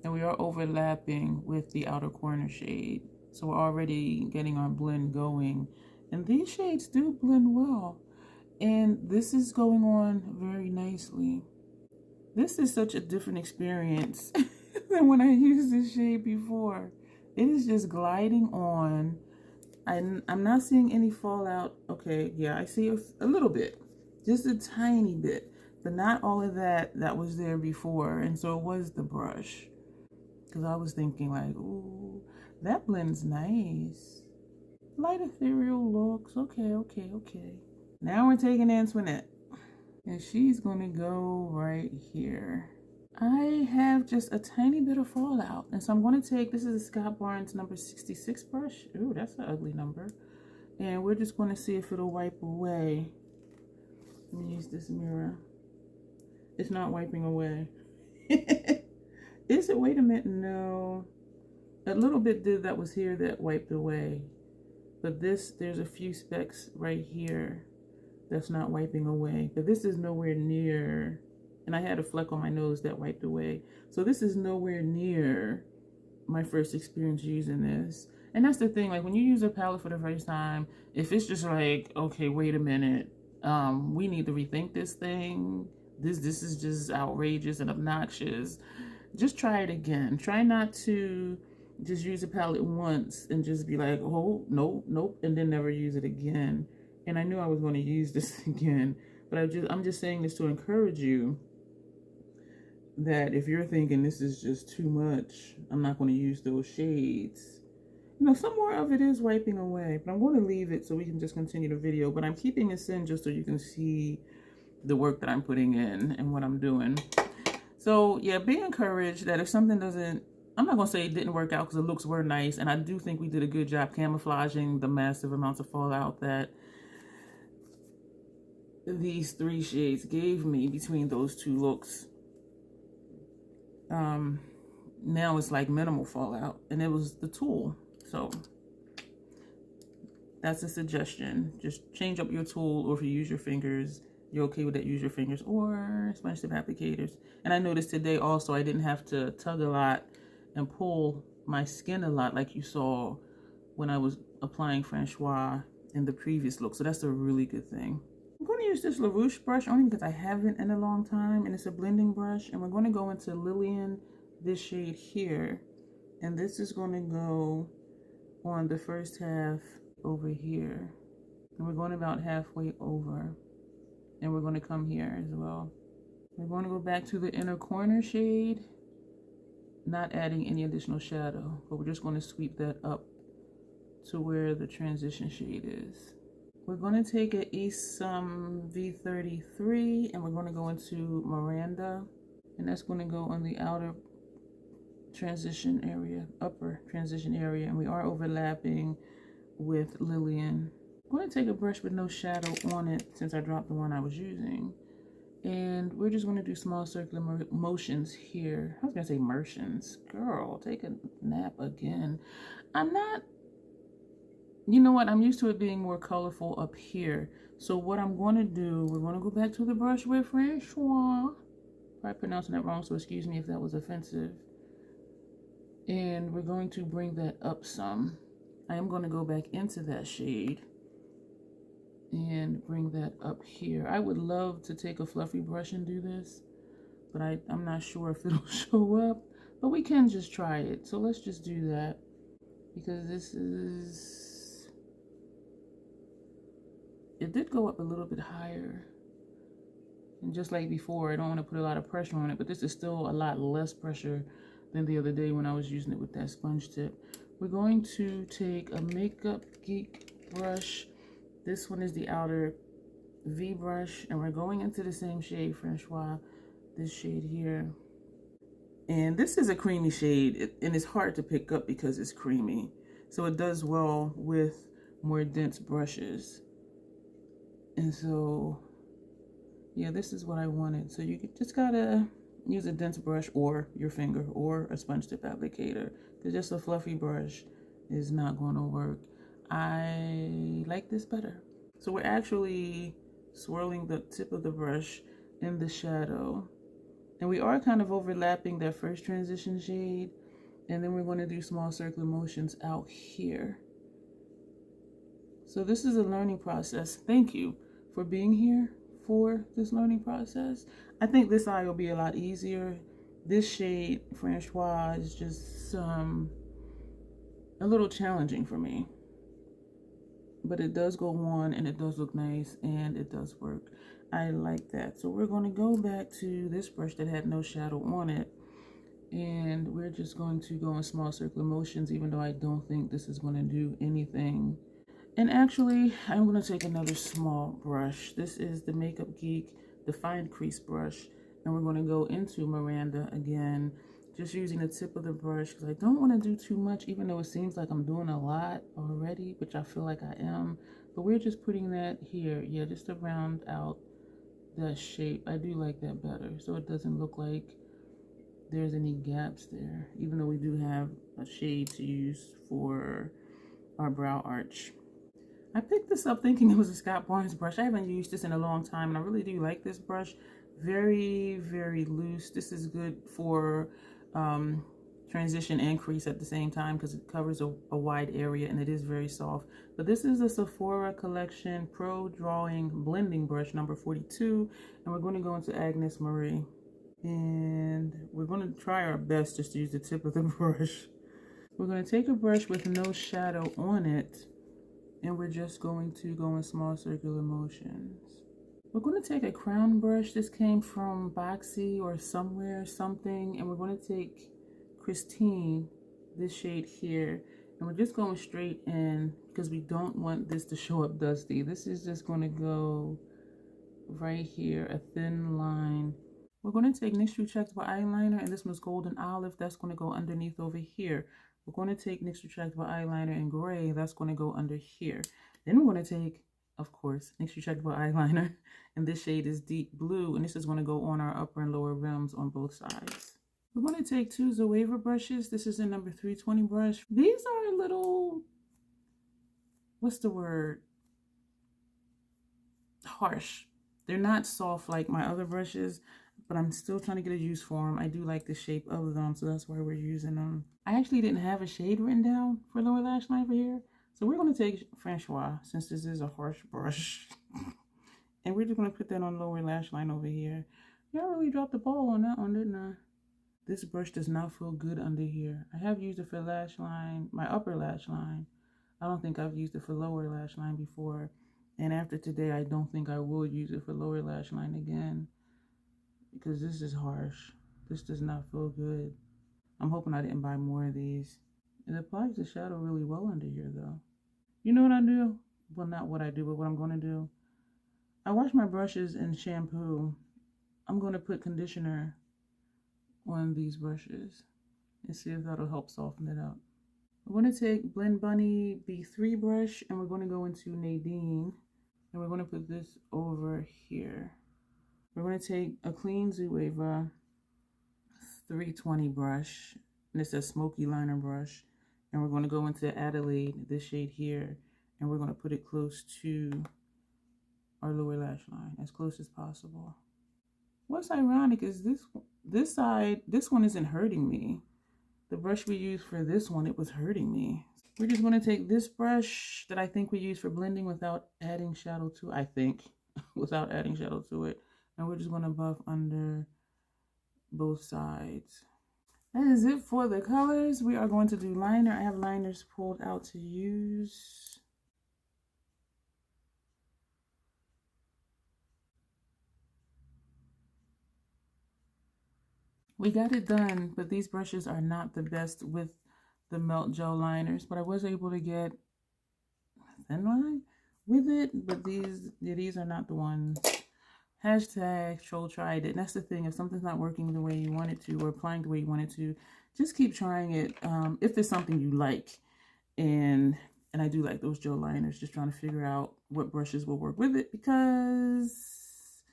And we are overlapping with the outer corner shade. So we're already getting our blend going. And these shades do blend well. And this is going on very nicely. This is such a different experience than when I used this shade before. It is just gliding on. I'm not seeing any fallout. Okay, yeah, I see a little bit. Just a tiny bit. But not all of that was there before. And so it was the brush. Because I was thinking like, ooh, that blends nice. Light ethereal looks. Okay, okay, okay. Now we're taking Antoinette. And she's going to go right here. I have just a tiny bit of fallout. And so I'm going to take, this is a Scott Barnes number 66 brush. Ooh, that's an ugly number. And we're just going to see if it'll wipe away. Let me use this mirror. It's not wiping away. Is it? Wait a minute. No. A little bit that was here that wiped away. But this, there's a few specks right here that's not wiping away. But this is nowhere near. And I had a fleck on my nose that wiped away. So this is nowhere near my first experience using this. And that's the thing, like when you use a palette for the first time, if it's just like, okay, wait a minute, we need to rethink this thing. This is just outrageous and obnoxious. Just try it again. Try not to just use a palette once and just be like, oh, nope, nope, and then never use it again. And I knew I was going to use this again, but I'm just saying this to encourage you that if you're thinking this is just too much, I'm not going to use those shades. You know, some more of it is wiping away, but I'm going to leave it so we can just continue the video. But I'm keeping this in just so you can see the work that I'm putting in and what I'm doing. So yeah, be encouraged that if something doesn't, I'm not going to say it didn't work out because the looks were nice. And I do think we did a good job camouflaging the massive amounts of fallout that these three shades gave me between those two looks. Now it's like minimal fallout, and it was the tool. So that's a suggestion. Just change up your tool, or if you use your fingers, you're okay with that, use your fingers or sponge tip applicators. And I noticed today also I didn't have to tug a lot and pull my skin a lot like you saw when I was applying Francois in the previous look. So that's a really good thing. I'm going to use this LaRouche brush only because I haven't in a long time, and it's a blending brush. And we're going to go into Lillian, this shade here. And this is going to go on the first half over here. And we're going about halfway over. And we're going to come here as well. We're going to go back to the inner corner shade, not adding any additional shadow, but we're just going to sweep that up to where the transition shade is. We're going to take an Esom V33 and we're going to go into Miranda, and that's going to go on the outer transition area, upper transition area, and we are overlapping with Lillian. I'm going to take a brush with no shadow on it since I dropped the one I was using. And we're just going to do small circular motions here. I was going to say motions. Girl, take a nap again. I'm not, you know what? I'm used to it being more colorful up here. So what I'm going to do, we're going to go back to the brush with Francois. Probably pronouncing that wrong, so excuse me if that was offensive. And we're going to bring that up some. I am going to go back into that shade and bring that up here. I would love to take a fluffy brush and do this, but I'm not sure if it'll show up, but we can just try it. So let's just do that, because this is, it did go up a little bit higher. And just like before, I don't want to put a lot of pressure on it, but this is still a lot less pressure than the other day when I was using it with that sponge tip. We're going to take a Makeup Geek brush. This one is the outer V brush, and we're going into the same shade, Francois, this shade here. And this is a creamy shade, and it's hard to pick up because it's creamy. So it does well with more dense brushes. And so, yeah, this is what I wanted. So you just gotta use a dense brush or your finger or a sponge tip applicator, because just a fluffy brush is not going to work. I like this better. So we're actually swirling the tip of the brush in the shadow, and we are kind of overlapping that first transition shade, and then we're going to do small circular motions out here. So this is a learning process. Thank you for being here for this learning process. I think this eye will be a lot easier. This shade, Francois, is just a little challenging for me. But it does go on, and it does look nice, and it does work. I like that. So we're going to go back to this brush that had no shadow on it, and we're just going to go in small circular motions, even though I don't think this is going to do anything. And actually, I'm going to take another small brush. This is the Makeup Geek Defined Crease brush, and we're going to go into Miranda again, just using the tip of the brush, because I don't want to do too much, even though it seems like I'm doing a lot already, which I feel like I am. But we're just putting that here, yeah, just to round out that shape. I do like that better, so it doesn't look like there's any gaps there, even though we do have a shade to use for our brow arch. I picked this up thinking it was a Scott Barnes brush. I haven't used this in a long time, and I really do like this brush. Very, very loose. This is good for transition and crease at the same time, because it covers a wide area, and it is very soft. But this is a Sephora Collection Pro Drawing Blending Brush number 42, and we're going to go into Agnes Marie. And we're going to try our best just to use the tip of the brush. We're going to take a brush with no shadow on it, and we're just going to go in small circular motions. We're going to take a crown brush. This came from Boxy or somewhere, something, and we're going to take Christine, this shade here, and we're just going straight in because we don't want this to show up dusty. This is just going to go right here, a thin line. We're going to take NYX Retractable Eyeliner, and this one's Golden Olive. That's going to go underneath over here. We're going to take NYX Retractable Eyeliner in gray. That's going to go under here. Then we're going to take, of course, NYX Retractable Eyeliner, and this shade is Deep Blue, and this is going to go on our upper and lower rims on both sides. We're going to take two Zoeva brushes. This is a number 320 brush. These are a little, what's the word? Harsh. They're not soft like my other brushes, but I'm still trying to get a use for them. I do like the shape of them, so that's why we're using them. I actually didn't have a shade written down for lower lash line for here, so we're going to take Francois, since this is a harsh brush, and we're just going to put that on lower lash line over here. Y'all really dropped the ball on that one, didn't I? This brush does not feel good under here. I have used it for lash line, my upper lash line. I don't think I've used it for lower lash line before, and after today, I don't think I will use it for lower lash line again, because this is harsh. This does not feel good. I'm hoping I didn't buy more of these. It applies the shadow really well under here though. You know what I do? Well, not what I do, but what I'm going to do. I wash my brushes in shampoo. I'm going to put conditioner on these brushes. and see if that'll help soften it up. We're going to take Blend Bunny B3 brush, and we're going to go into Nadine, and we're going to put this over here. We're going to take a clean Zoeva 320 brush, and it's a smoky liner brush, and we're going to go into Adelaide, this shade here, and we're going to put it close to our lower lash line, as close as possible. What's ironic is this side, this one isn't hurting me. The brush we used for this one, it was hurting me. We're just going to take this brush that I think we use for blending without adding shadow to, without adding shadow to it. And we're just going to buff under both sides. That is it for the colors. We are going to do liner. I have liners pulled out to use. We got it done, but these brushes are not the best with the melt gel liners, but I was able to get thin line with it, but these are not the ones. Hashtag troll tried it. And that's the thing, if something's not working the way you want it to, or applying the way you want it to, just keep trying it. If there's something you like, and I do like those gel liners, just trying to figure out what brushes will work with it, because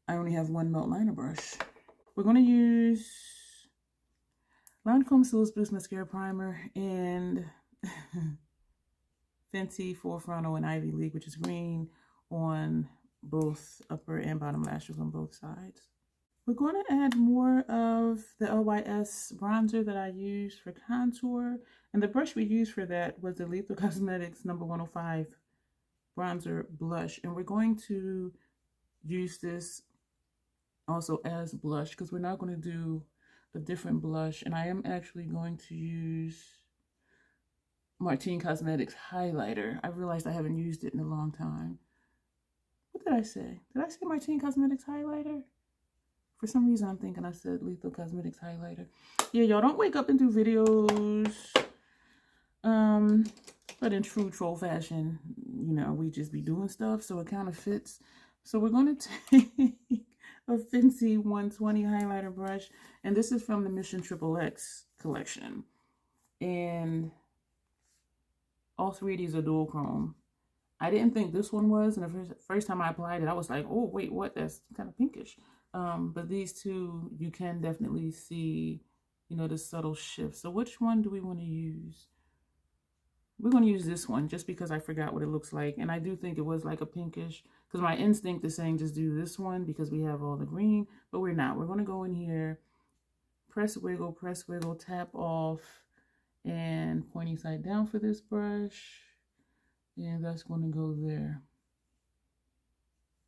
I only have one melt liner brush. We're going to use Lancome Soul's Boost Mascara Primer and Fenty Full Frontal and Ivy League, which is green, on both upper and bottom lashes on both sides. We're going to add more of the LYS bronzer that I used for contour. And the brush we used for that was the Lethal Cosmetics number 105 bronzer blush. And we're going to use this also as blush, because we're not going to do a different blush. And I am actually going to use Martine Cosmetics highlighter. I realized I haven't used it in a long time. What did I say? Did I say Martine Cosmetics highlighter? For some reason I'm thinking I said Lethal Cosmetics highlighter. Yeah, y'all, don't wake up and do videos. But in true troll fashion, you know, we just be doing stuff, so it kind of fits. So we're going to take a Fenty 120 highlighter brush, and this is from the Mission XXX collection. And all three of these are dual chrome. I didn't think this one was, and the first time I applied it, I was like, oh, wait, what? That's kind of pinkish. But these two, you can definitely see, you know, the subtle shift. So which one do we want to use? We're going to use this one just because I forgot what it looks like. And I do think it was like a pinkish, because my instinct is saying just do this one because we have all the green, but we're not. We're going to go in here, press, wiggle, tap off, and pointing side down for this brush. Yeah, that's going to go there.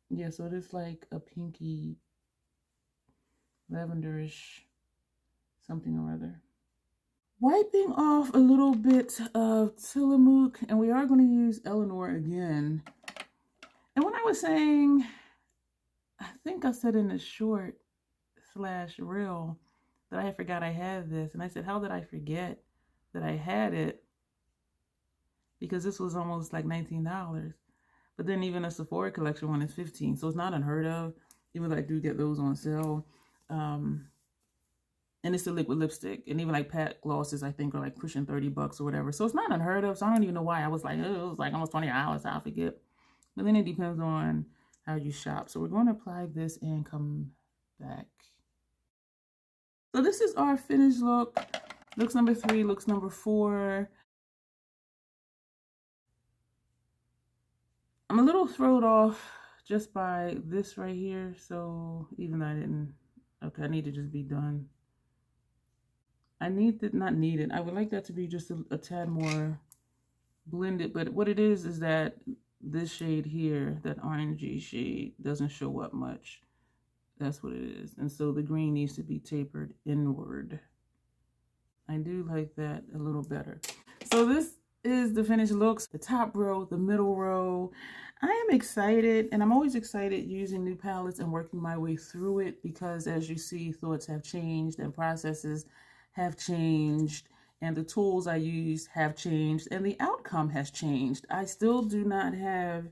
Yeah, so it's like a pinky, lavenderish, something or other. Wiping off a little bit of Tillamook, and we are going to use Eleanor again. And when I was saying, I think I said in the short / reel that I forgot I had this. And I said, how did I forget that I had it? Because this was almost like $19. But then even a Sephora collection one is $15. So it's not unheard of, even though I do get those on sale. And it's a liquid lipstick. And even like Pat glosses, I think, are like pushing $30 or whatever. So it's not unheard of. So I don't even know why I was like, oh, it was like almost $20. I forget. But then it depends on how you shop. So we're going to apply this and come back. So this is our finished look. Looks number 3, looks number 4. I'm a little thrown off just by this right here. So even though I didn't, okay, I need to just be done. I need that, not needed. I would like that to be just a tad more blended, but what it is that this shade here, that orangey shade, doesn't show up much. That's what it is. And so the green needs to be tapered inward. I do like that a little better. So this is the finished looks, the top row, the middle row. I am excited, and I'm always excited using new palettes and working my way through it, because as you see, thoughts have changed and processes have changed, and the tools I use have changed, and the outcome has changed. I still do not have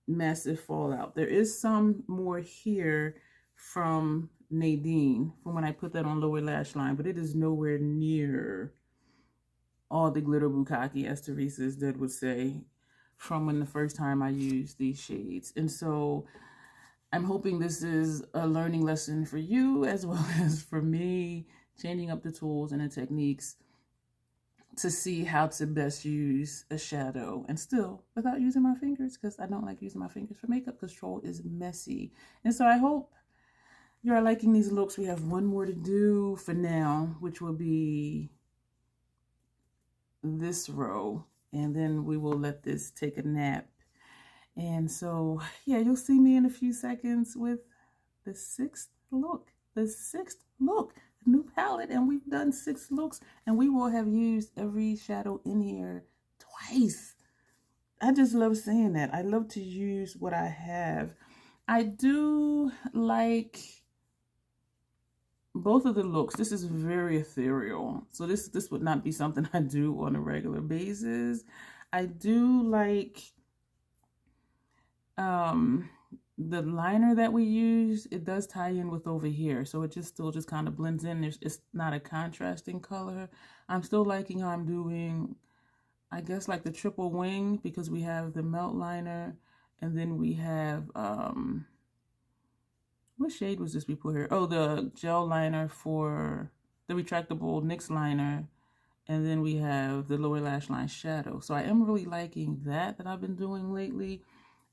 massive fallout. There is some more here from Nadine from when I put that on lower lash line, but it is nowhere near all the glitter bukkake, as Teresa did would say, from when the first time I used these shades. And so I'm hoping this is a learning lesson for you as well as for me, changing up the tools and the techniques to see how to best use a shadow and still without using my fingers, because I don't like using my fingers for makeup. Control is messy. And so I hope you are liking these looks. We have one more to do for now, which will be this row, and then we will let this take a nap. And so yeah, you'll see me in a few seconds with the sixth look. New palette, and we've done 6 looks, and we will have used every shadow in here twice. I just love saying that. I love to use what I have. I do like both of the looks. This is very ethereal, so this would not be something I do on a regular basis. I do like the liner that we use. It does tie in with over here, so it just still just kind of blends in. It's not a contrasting color. I'm still liking how I'm doing, I guess, like the triple wing, because we have the melt liner, and then we have what shade was this we put here? Oh, the gel liner for the retractable NYX liner, and then we have the lower lash line shadow. So I am really liking that I've been doing lately.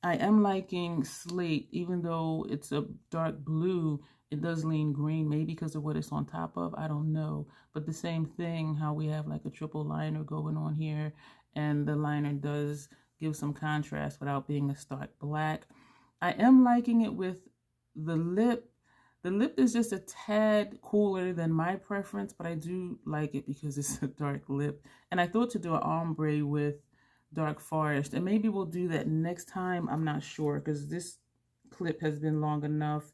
I am liking Slate, even though it's a dark blue, it does lean green, maybe because of what it's on top of, I don't know. But the same thing, how we have like a triple liner going on here, and the liner does give some contrast without being a stark black. I am liking it with the lip. The lip is just a tad cooler than my preference, but I do like it because it's a dark lip. And I thought to do an ombre with Dark Forest, and maybe we'll do that next time. I'm not sure, because this clip has been long enough.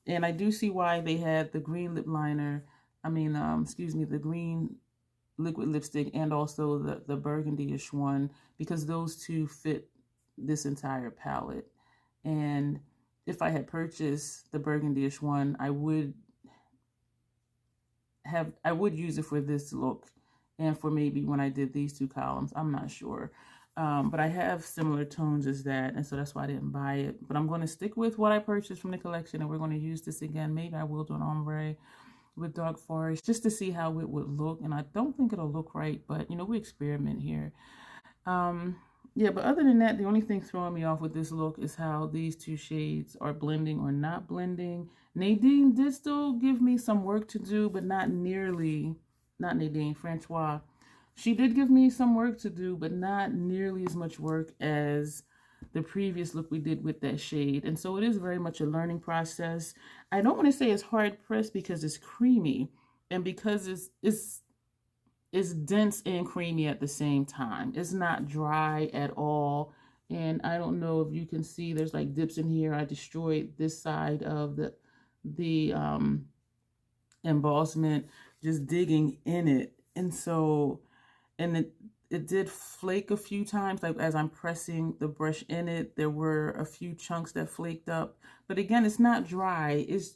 And I do see why they had the green lip liner, the green liquid lipstick, and also the burgundy-ish one, because those two fit this entire palette. And if I had purchased the burgundy-ish one, I would use it for this look and for maybe when I did these 2 columns. I'm not sure. But I have similar tones as that, and so that's why I didn't buy it. But I'm going to stick with what I purchased from the collection, and we're going to use this again. Maybe I will do an ombre with Dark Forest just to see how it would look. And I don't think it'll look right, but you know, we experiment here. Yeah, but other than that, the only thing throwing me off with this look is how these 2 shades are blending or not blending. Nadine did still give me some work to do, but not nearly, not Nadine, Francois. She did give me some work to do, but not nearly as much work as the previous look we did with that shade. And so it is very much a learning process. I don't want to say it's hard pressed because it's creamy, and because it's dense and creamy at the same time. It's not dry at all. And I don't know if you can see, there's like dips in here. I destroyed this side of the embossment just digging in it. And so, and it did flake a few times, like as I'm pressing the brush in it, there were a few chunks that flaked up. But again, it's not dry. It's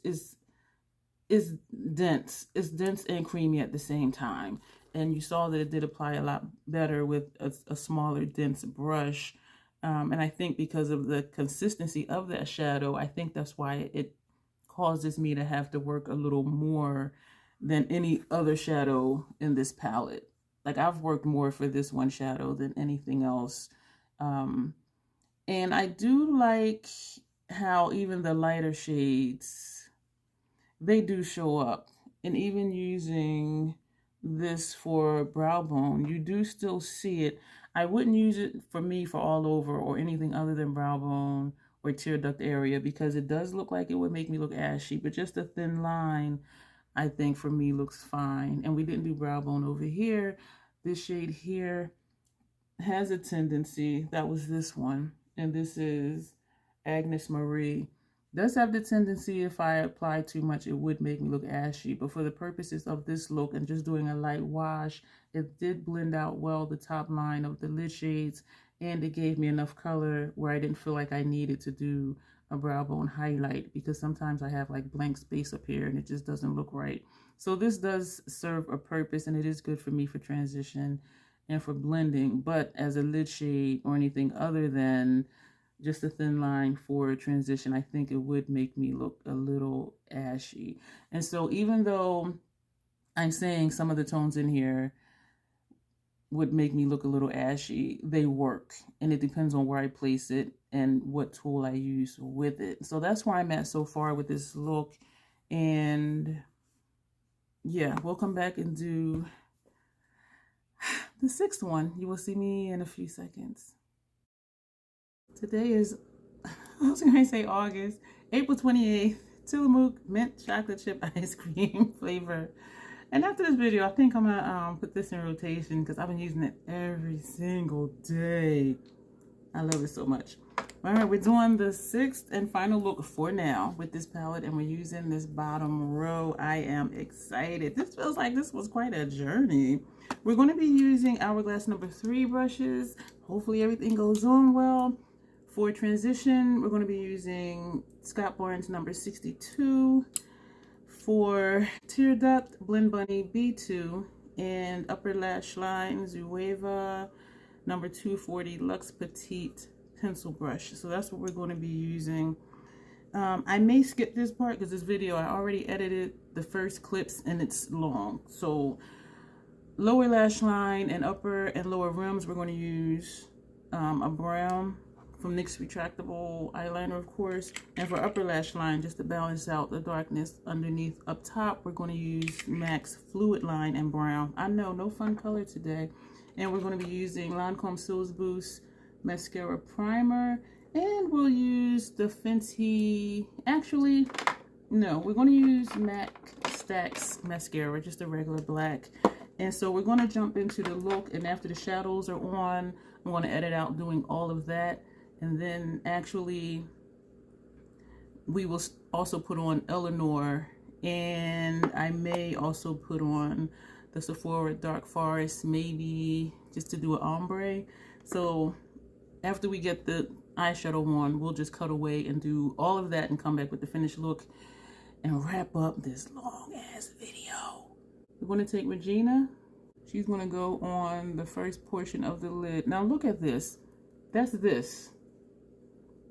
dense. It's dense and creamy at the same time. And you saw that it did apply a lot better with a smaller, dense brush. And I think because of the consistency of that shadow, I think that's why it causes me to have to work a little more than any other shadow in this palette. Like, I've worked more for this one shadow than anything else. And I do like how even the lighter shades, they do show up. And even using this for brow bone, you do still see it. I wouldn't use it for me for all over or anything other than brow bone or tear duct area, because it does look like it would make me look ashy. But just a thin line, I think for me looks fine. And we didn't do brow bone over here. This shade here has a tendency, that was this one, and this is Agnes Marie, does have the tendency, if I apply too much, it would make me look ashy. But for the purposes of this look and just doing a light wash, it did blend out well the top line of the lid shades, and it gave me enough color where I didn't feel like I needed to do a brow bone highlight, because sometimes I have like blank space up here and it just doesn't look right. So this does serve a purpose, and it is good for me for transition and for blending, but as a lid shade or anything other than just a thin line for transition, I think it would make me look a little ashy. And so even though I'm saying some of the tones in here would make me look a little ashy, they work, and it depends on where I place it and what tool I use with it. So that's where I'm at so far with this look. And yeah, we'll come back and do the sixth one. You will see me in a few seconds. Today is, I was gonna say August, April 28th, Tillamook mint chocolate chip ice cream flavor. And after this video, I think I'm gonna put this in rotation because I've been using it every single day. I love it so much. All right, we're doing the sixth and final look for now with this palette, and we're using this bottom row. I am excited. This feels like this was quite a journey. We're going to be using Hourglass number 3 brushes. Hopefully everything goes on well. For transition, we're going to be using Scott Barnes number 62. For tear duct, Blend Bunny B2, and upper lash line, Zoeva number 240 Luxe Petite pencil brush. So that's what we're going to be using. I may skip this part because this video, I already edited the first clips and it's long. So lower lash line and upper and lower rims, we're going to use a brown from NYX retractable eyeliner, of course. And for upper lash line, just to balance out the darkness underneath up top, we're going to use MAC's Fluid Line and brown. I know, no fun color today. And we're going to be using Lancome Sills Boost mascara primer, and we'll use the Fenty, actually no, we're going to use MAC Stacks mascara, just a regular black. And so we're going to jump into the look, and after the shadows are on, I'm going to edit out doing all of that, and then actually we will also put on Eleanor, and I may also put on the Sephora Dark Forest, maybe just to do an ombre. So after we get the eyeshadow on, we'll just cut away and do all of that and come back with the finished look and wrap up this long ass video. We're going to take Regina. She's going to go on the first portion of the lid. Now look at this. That's this.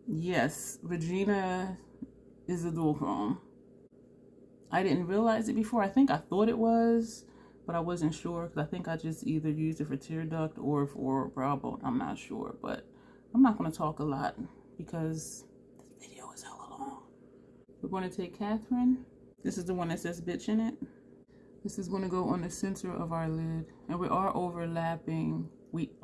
Yes, Regina is a dual chrome. I didn't realize it before. I think I thought it was, but I wasn't sure because I think I just either used it for tear duct or for brow bone. I'm not sure, but I'm not going to talk a lot because this video is hella long. We're going to take Catherine. This is the one that says bitch in it. This is going to go on the center of our lid, and we are overlapping with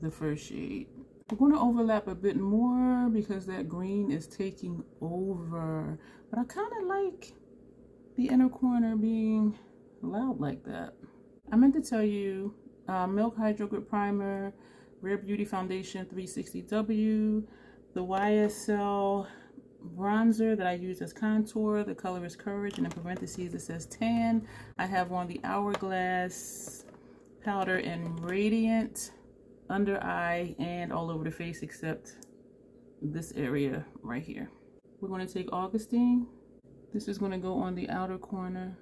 the first shade. We're going to overlap a bit more because that green is taking over, but I kind of like the inner corner being loud like that. I meant to tell you, Milk Hydro Grip Primer, Rare Beauty Foundation 360W, the YSL bronzer that I use as contour. The color is Courage, and in parentheses it says tan. I have on the Hourglass powder in Radiant, under eye, and all over the face except this area right here. We're going to take Augustine. This is going to go on the outer corner.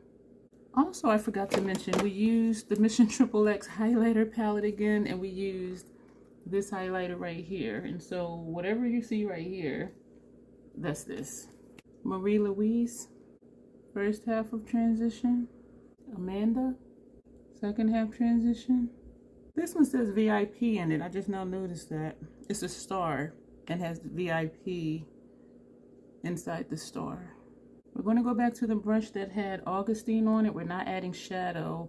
Also, I forgot to mention, we used the Mission XXX highlighter palette again, and we used this highlighter right here. And so whatever you see right here, that's this. Marie Louise, first half of transition. Amanda, second half transition. This one says VIP in it. I just now noticed that. It's a star and has VIP inside the star. We're going to go back to the brush that had Augustine on it. We're not adding shadow,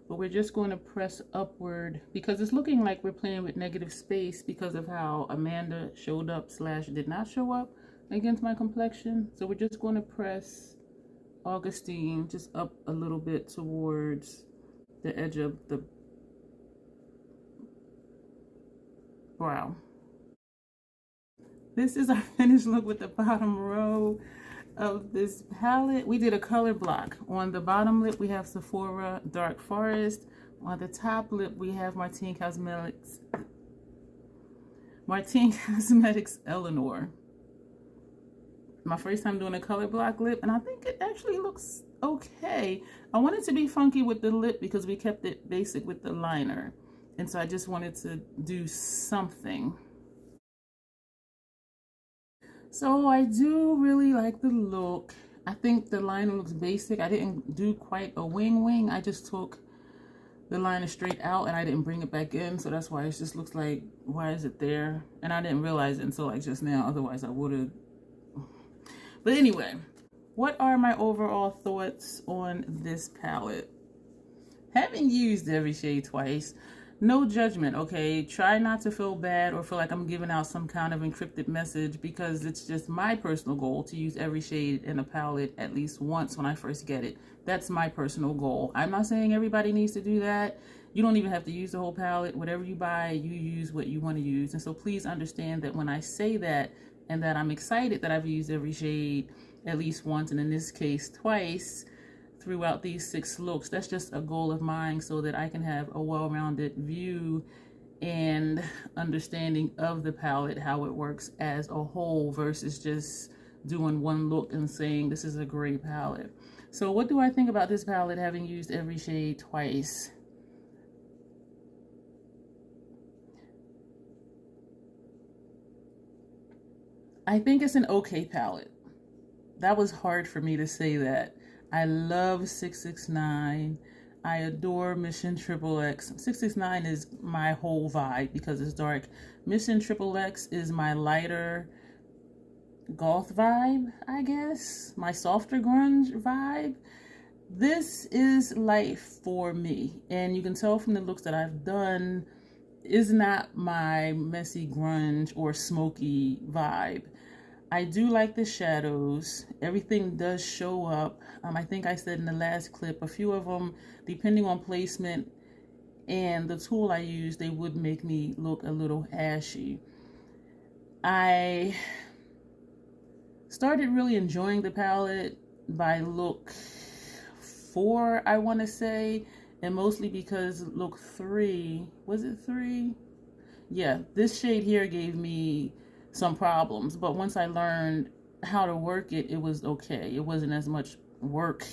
but we're just going to press upward because it's looking like we're playing with negative space because of how Amanda showed up / did not show up against my complexion. So we're just going to press Augustine just up a little bit towards the edge of the brow. This is our finished look with the bottom row of this palette. We did a color block. On the bottom lip we have Sephora Dark Forest. On the top lip we have Martine Cosmetics Martine Cosmetics Eleanor. My first time doing a color block lip, and I think it actually looks okay. I wanted to be funky with the lip because we kept it basic with the liner, and so I just wanted to do something. So I do really like the look. I think the liner looks basic. I didn't do quite a wing. I just took the liner straight out and I didn't bring it back in, so that's why it just looks like, why is it there? And I didn't realize it until like just now, otherwise I would have. But anyway, what are my overall thoughts on this palette? Having used every shade twice, no judgment, okay? Try not to feel bad or feel like I'm giving out some kind of encrypted message, because it's just my personal goal to use every shade in a palette at least once when I first get it. That's my personal goal. I'm not saying everybody needs to do that. You don't even have to use the whole palette. Whatever you buy, you use what you want to use. And so please understand that when I say that, and that I'm excited that I've used every shade at least once, and in this case twice, throughout these 6 looks, that's just a goal of mine so that I can have a well-rounded view and understanding of the palette, how it works as a whole, versus just doing one look and saying this is a great palette. So what do I think about this palette, having used every shade twice? I think it's an okay palette. That was hard for me to say that. I love 669. I adore Mission XXX. 669 is my whole vibe because it's dark. Mission XXX is my lighter goth vibe, I guess. My softer grunge vibe. This is life for me. And you can tell from the looks that I've done, is not my messy grunge or smoky vibe. I do like the shadows. Everything does show up. I think I said in the last clip, a few of them, depending on placement and the tool I use, they would make me look a little ashy. I started really enjoying the palette by look 4, I want to say, and mostly because look 3, was it 3? Yeah, this shade here gave me some problems, but once I learned how to work it, it was okay. It wasn't as much work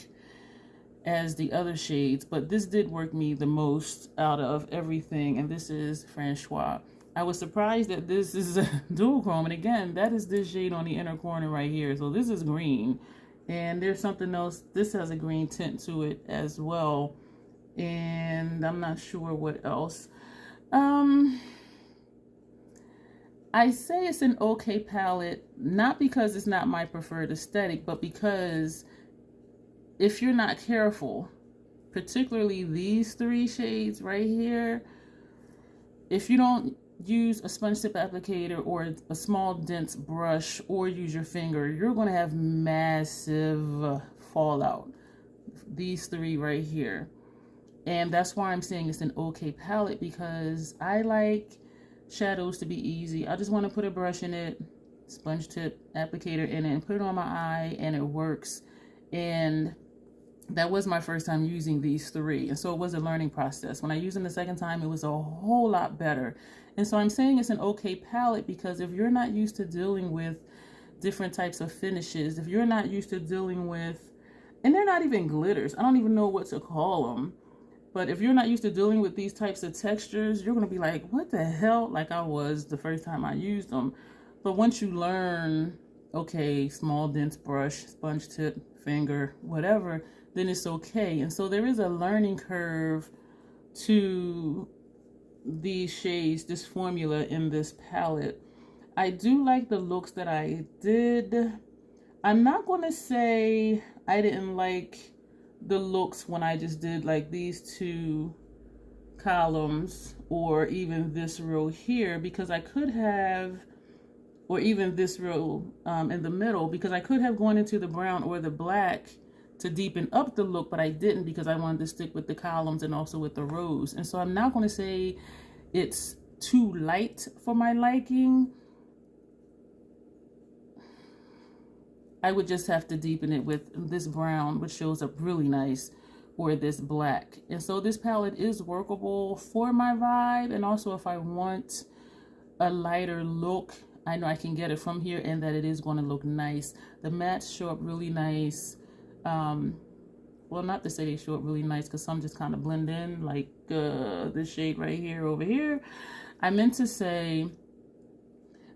as the other shades, but this did work me the most out of everything, and this is Francois. I was surprised that this is a dual chrome, and again, that is this shade on the inner corner right here. So this is green, and there's something else. This has a green tint to it as well, and I'm not sure what else. I say it's an okay palette, not because it's not my preferred aesthetic, but because if you're not careful, particularly these 3 shades right here, if you don't use a sponge tip applicator or a small dense brush or use your finger, you're going to have massive fallout. These 3 right here. And that's why I'm saying it's an okay palette, because I like shadows to be easy. I just want to put a brush in it, sponge tip applicator in it, and put it on my eye, and it works. And that was my first time using these 3, and so it was a learning process. When I used them the second time, it was a whole lot better. And so I'm saying it's an okay palette because if you're not used to dealing with different types of finishes, if you're not used to dealing with, and they're not even glitters, I don't even know what to call them, but if you're not used to dealing with these types of textures, you're going to be like, what the hell? Like I was the first time I used them. But once you learn, okay, small dense brush, sponge tip, finger, whatever, then it's okay. And so there is a learning curve to these shades, this formula in this palette. I do like the looks that I did. I'm not going to say I didn't like the looks when I just did like these 2 columns or even this row here, because I could have, or even this row in the middle, because I could have gone into the brown or the black to deepen up the look, but I didn't because I wanted to stick with the columns and also with the rows. And so I'm not going to say it's too light for my liking. I would just have to deepen it with this brown, which shows up really nice, or this black. And so this palette is workable for my vibe, and also if I want a lighter look, I know I can get it from here and that it is going to look nice. The mattes show up really nice. Well, not to say they show up really nice because some just kind of blend in, like this shade right here over here. I meant to say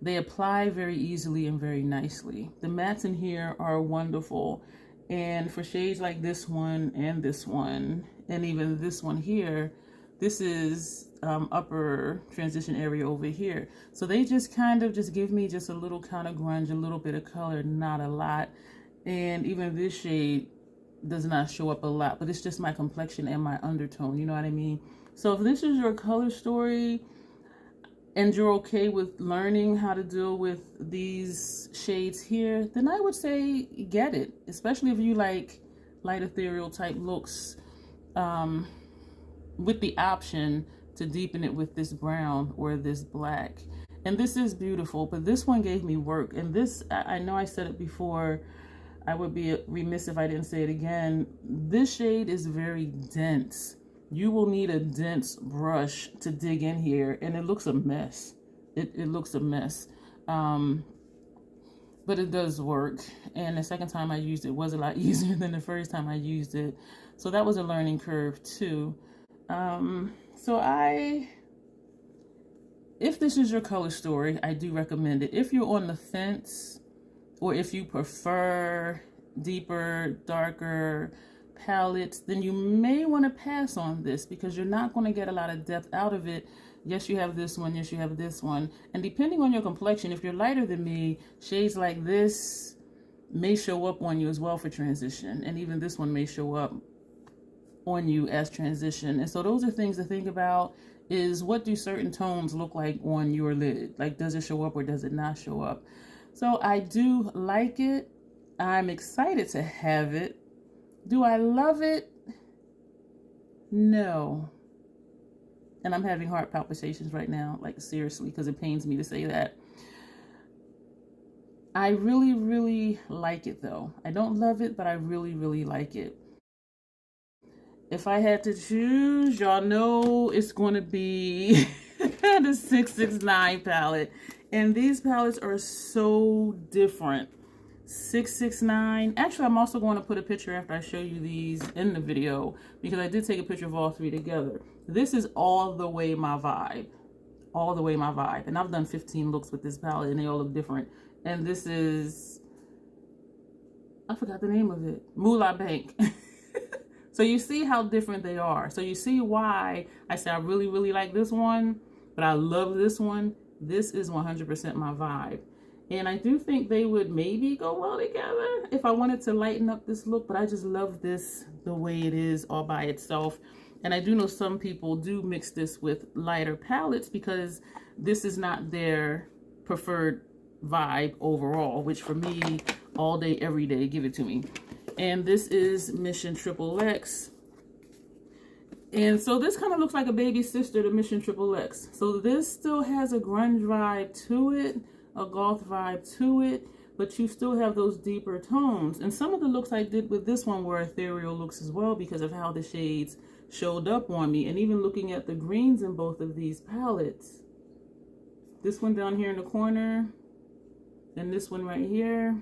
they apply very easily and very nicely. The mattes in here are wonderful. And for shades like this one and even this one here, this is upper transition area over here. So they just kind of just give me just a little kind of grunge, a little bit of color, not a lot. And even this shade does not show up a lot, but it's just my complexion and my undertone, you know what I mean? So if this is your color story and you're okay with learning how to deal with these shades here, then I would say get it, especially if you like light ethereal type looks, with the option to deepen it with this brown or this black. And this is beautiful, but this one gave me work. And this, I know I said it before, I would be remiss if I didn't say it again. This shade is very dense. You will need a dense brush to dig in here, and it looks a mess. It looks a mess. But it does work. And the second time I used it was a lot easier than the first time I used it. So that was a learning curve too. If this is your color story, I do recommend it. If you're on the fence, or if you prefer deeper, darker palettes, then you may want to pass on this because you're not going to get a lot of depth out of it. Yes, you have this one. Yes, you have this one. And depending on your complexion, if you're lighter than me, shades like this may show up on you as well for transition. And even this one may show up on you as transition. And so those are things to think about, is what do certain tones look like on your lid? Like, does it show up or does it not show up? So I do like it. I'm excited to have it. Do I love it? No. And I'm having heart palpitations right now, like seriously, because it pains me to say that. I really, really like it though. I don't love it, but I really, really like it. If I had to choose, y'all know it's going to be the 669 palette. And these palettes are so different. 669. Actually, I'm also going to put a picture after I show you these in the video, because I did take a picture of all three together. This is all the way my vibe. All the way my vibe. And I've done 15 looks with this palette and they all look different. And this is, I forgot the name of it. Moula Bank. So you see how different they are. So you see why I say I really, really like this one, but I love this one. This is 100% my vibe. And I do think they would maybe go well together if I wanted to lighten up this look, but I just love this the way it is all by itself. And I do know some people do mix this with lighter palettes because this is not their preferred vibe overall, which for me, all day, every day, give it to me. And this is Mission XXX. And so this kind of looks like a baby sister to Mission XXX. So this still has a grunge vibe to it, a goth vibe to it, but you still have those deeper tones. And some of the looks I did with this one were ethereal looks as well because of how the shades showed up on me. And even looking at the greens in both of these palettes. This one down here in the corner, and this one right here,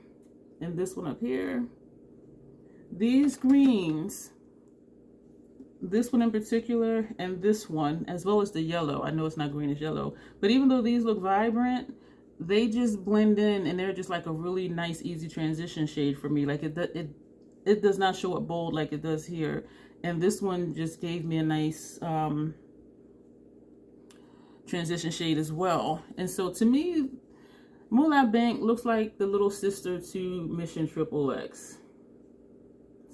and this one up here. These greens, this one in particular, and this one, as well as the yellow. I know it's not green, it's yellow. But even though these look vibrant, they just blend in and they're just like a really nice, easy transition shade for me. Like it does not show up bold like it does here. And this one just gave me a nice transition shade as well. And so to me, Moula Bank looks like the little sister to Mission XXX.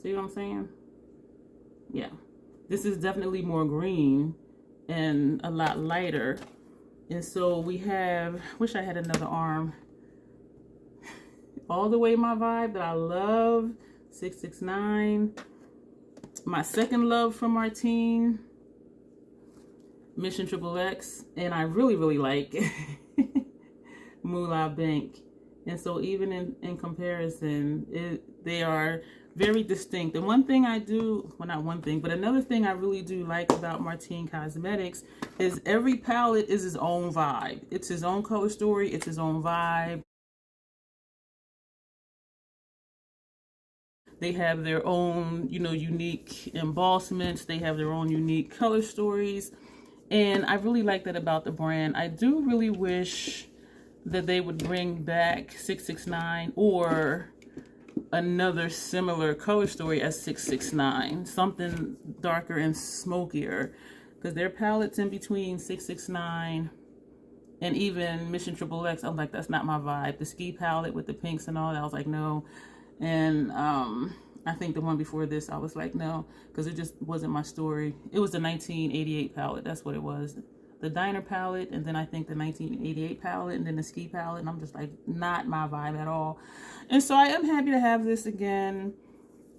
See what I'm saying? Yeah. This is definitely more green and a lot lighter. And so we have, wish I had another arm. All the way my vibe that I love, 669. My second love from Martine, Mission XXX. And I really, really like Moula Bank. And so even in comparison, they are very distinct. And one thing I do, well, not one thing, but another thing I really do like about Martine Cosmetics is every palette is its own vibe. It's his own color story. It's his own vibe. They have their own, you know, unique embossments. They have their own unique color stories. And I really like that about the brand. I do really wish that they would bring back 669 or another similar color story as 669, something darker and smokier, because their palettes in between 669 and even Mission XXX, I'm like, that's not my vibe. The ski palette with the pinks and all that, I was like, no. And I think the one before this, I was like, no, because it just wasn't my story. It was the 1988 palette, that's what it was. The diner palette, and then I think the 1988 palette, and then the ski palette, and I'm just like, not my vibe at all. And so I am happy to have this again.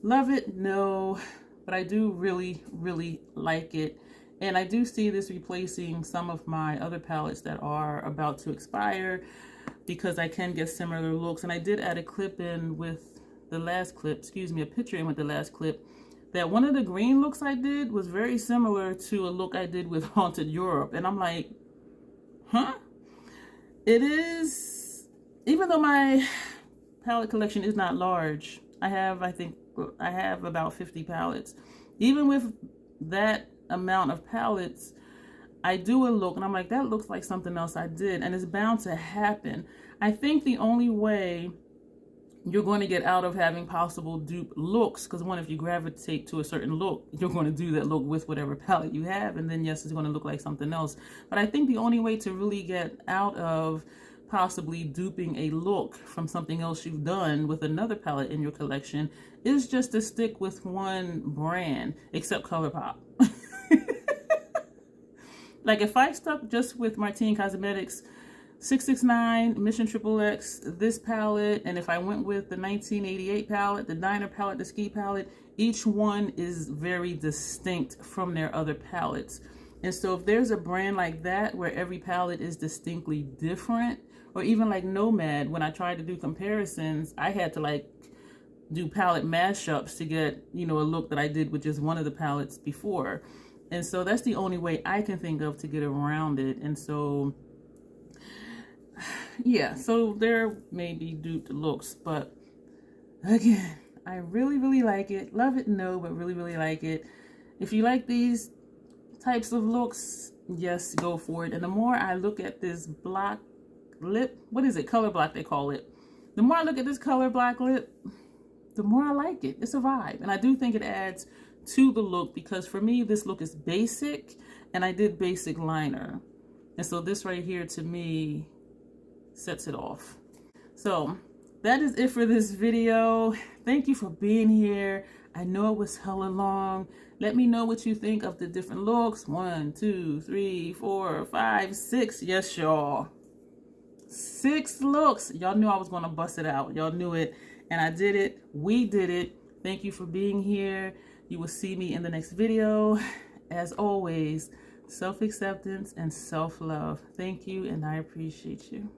Love it? No, but I do really, really like it. And I do see this replacing some of my other palettes that are about to expire, because I can get similar looks. And I did add a clip in with the last clip, excuse me, a picture in with the last clip, that one of the green looks I did was very similar to a look I did with Haunted Europe. And I'm like, huh? It is, even though my palette collection is not large, I think I have about 50 palettes. Even with that amount of palettes, I do a look and I'm like, that looks like something else I did. And it's bound to happen. I think the only way you're going to get out of having possible dupe looks, because one, if you gravitate to a certain look, you're going to do that look with whatever palette you have, and then yes, it's going to look like something else. But I think the only way to really get out of possibly duping a look from something else you've done with another palette in your collection is just to stick with one brand, except ColourPop. Like if I stuck just with Martine Cosmetics 669, Mission XXX, this palette, and if I went with the 1988 palette, the diner palette, the ski palette, each one is very distinct from their other palettes. And so if there's a brand like that where every palette is distinctly different, or even like Nomad, when I tried to do comparisons, I had to like do palette mashups to get, you know, a look that I did with just one of the palettes before. And so that's the only way I can think of to get around it. And so yeah, so there may be duped looks, but again, I really, really like it. Love it? No, but really, really like it. If you like these types of looks, yes, go for it. And the more I look at this black lip, what is it? Color block, they call it. The more I look at this color black lip, the more I like it. It's a vibe. And I do think it adds to the look, because for me, this look is basic, and I did basic liner. And so this right here, to me, sets it off. So that is it for this video. Thank you for being here. I know it was hella long. Let me know what you think of the different looks. 1, 2, 3, 4, 5, 6. Yes, y'all. 6 looks. Y'all knew I was going to bust it out. Y'all knew it. And I did it. We did it. Thank you for being here. You will see me in the next video. As always, self-acceptance and self-love. Thank you, and I appreciate you.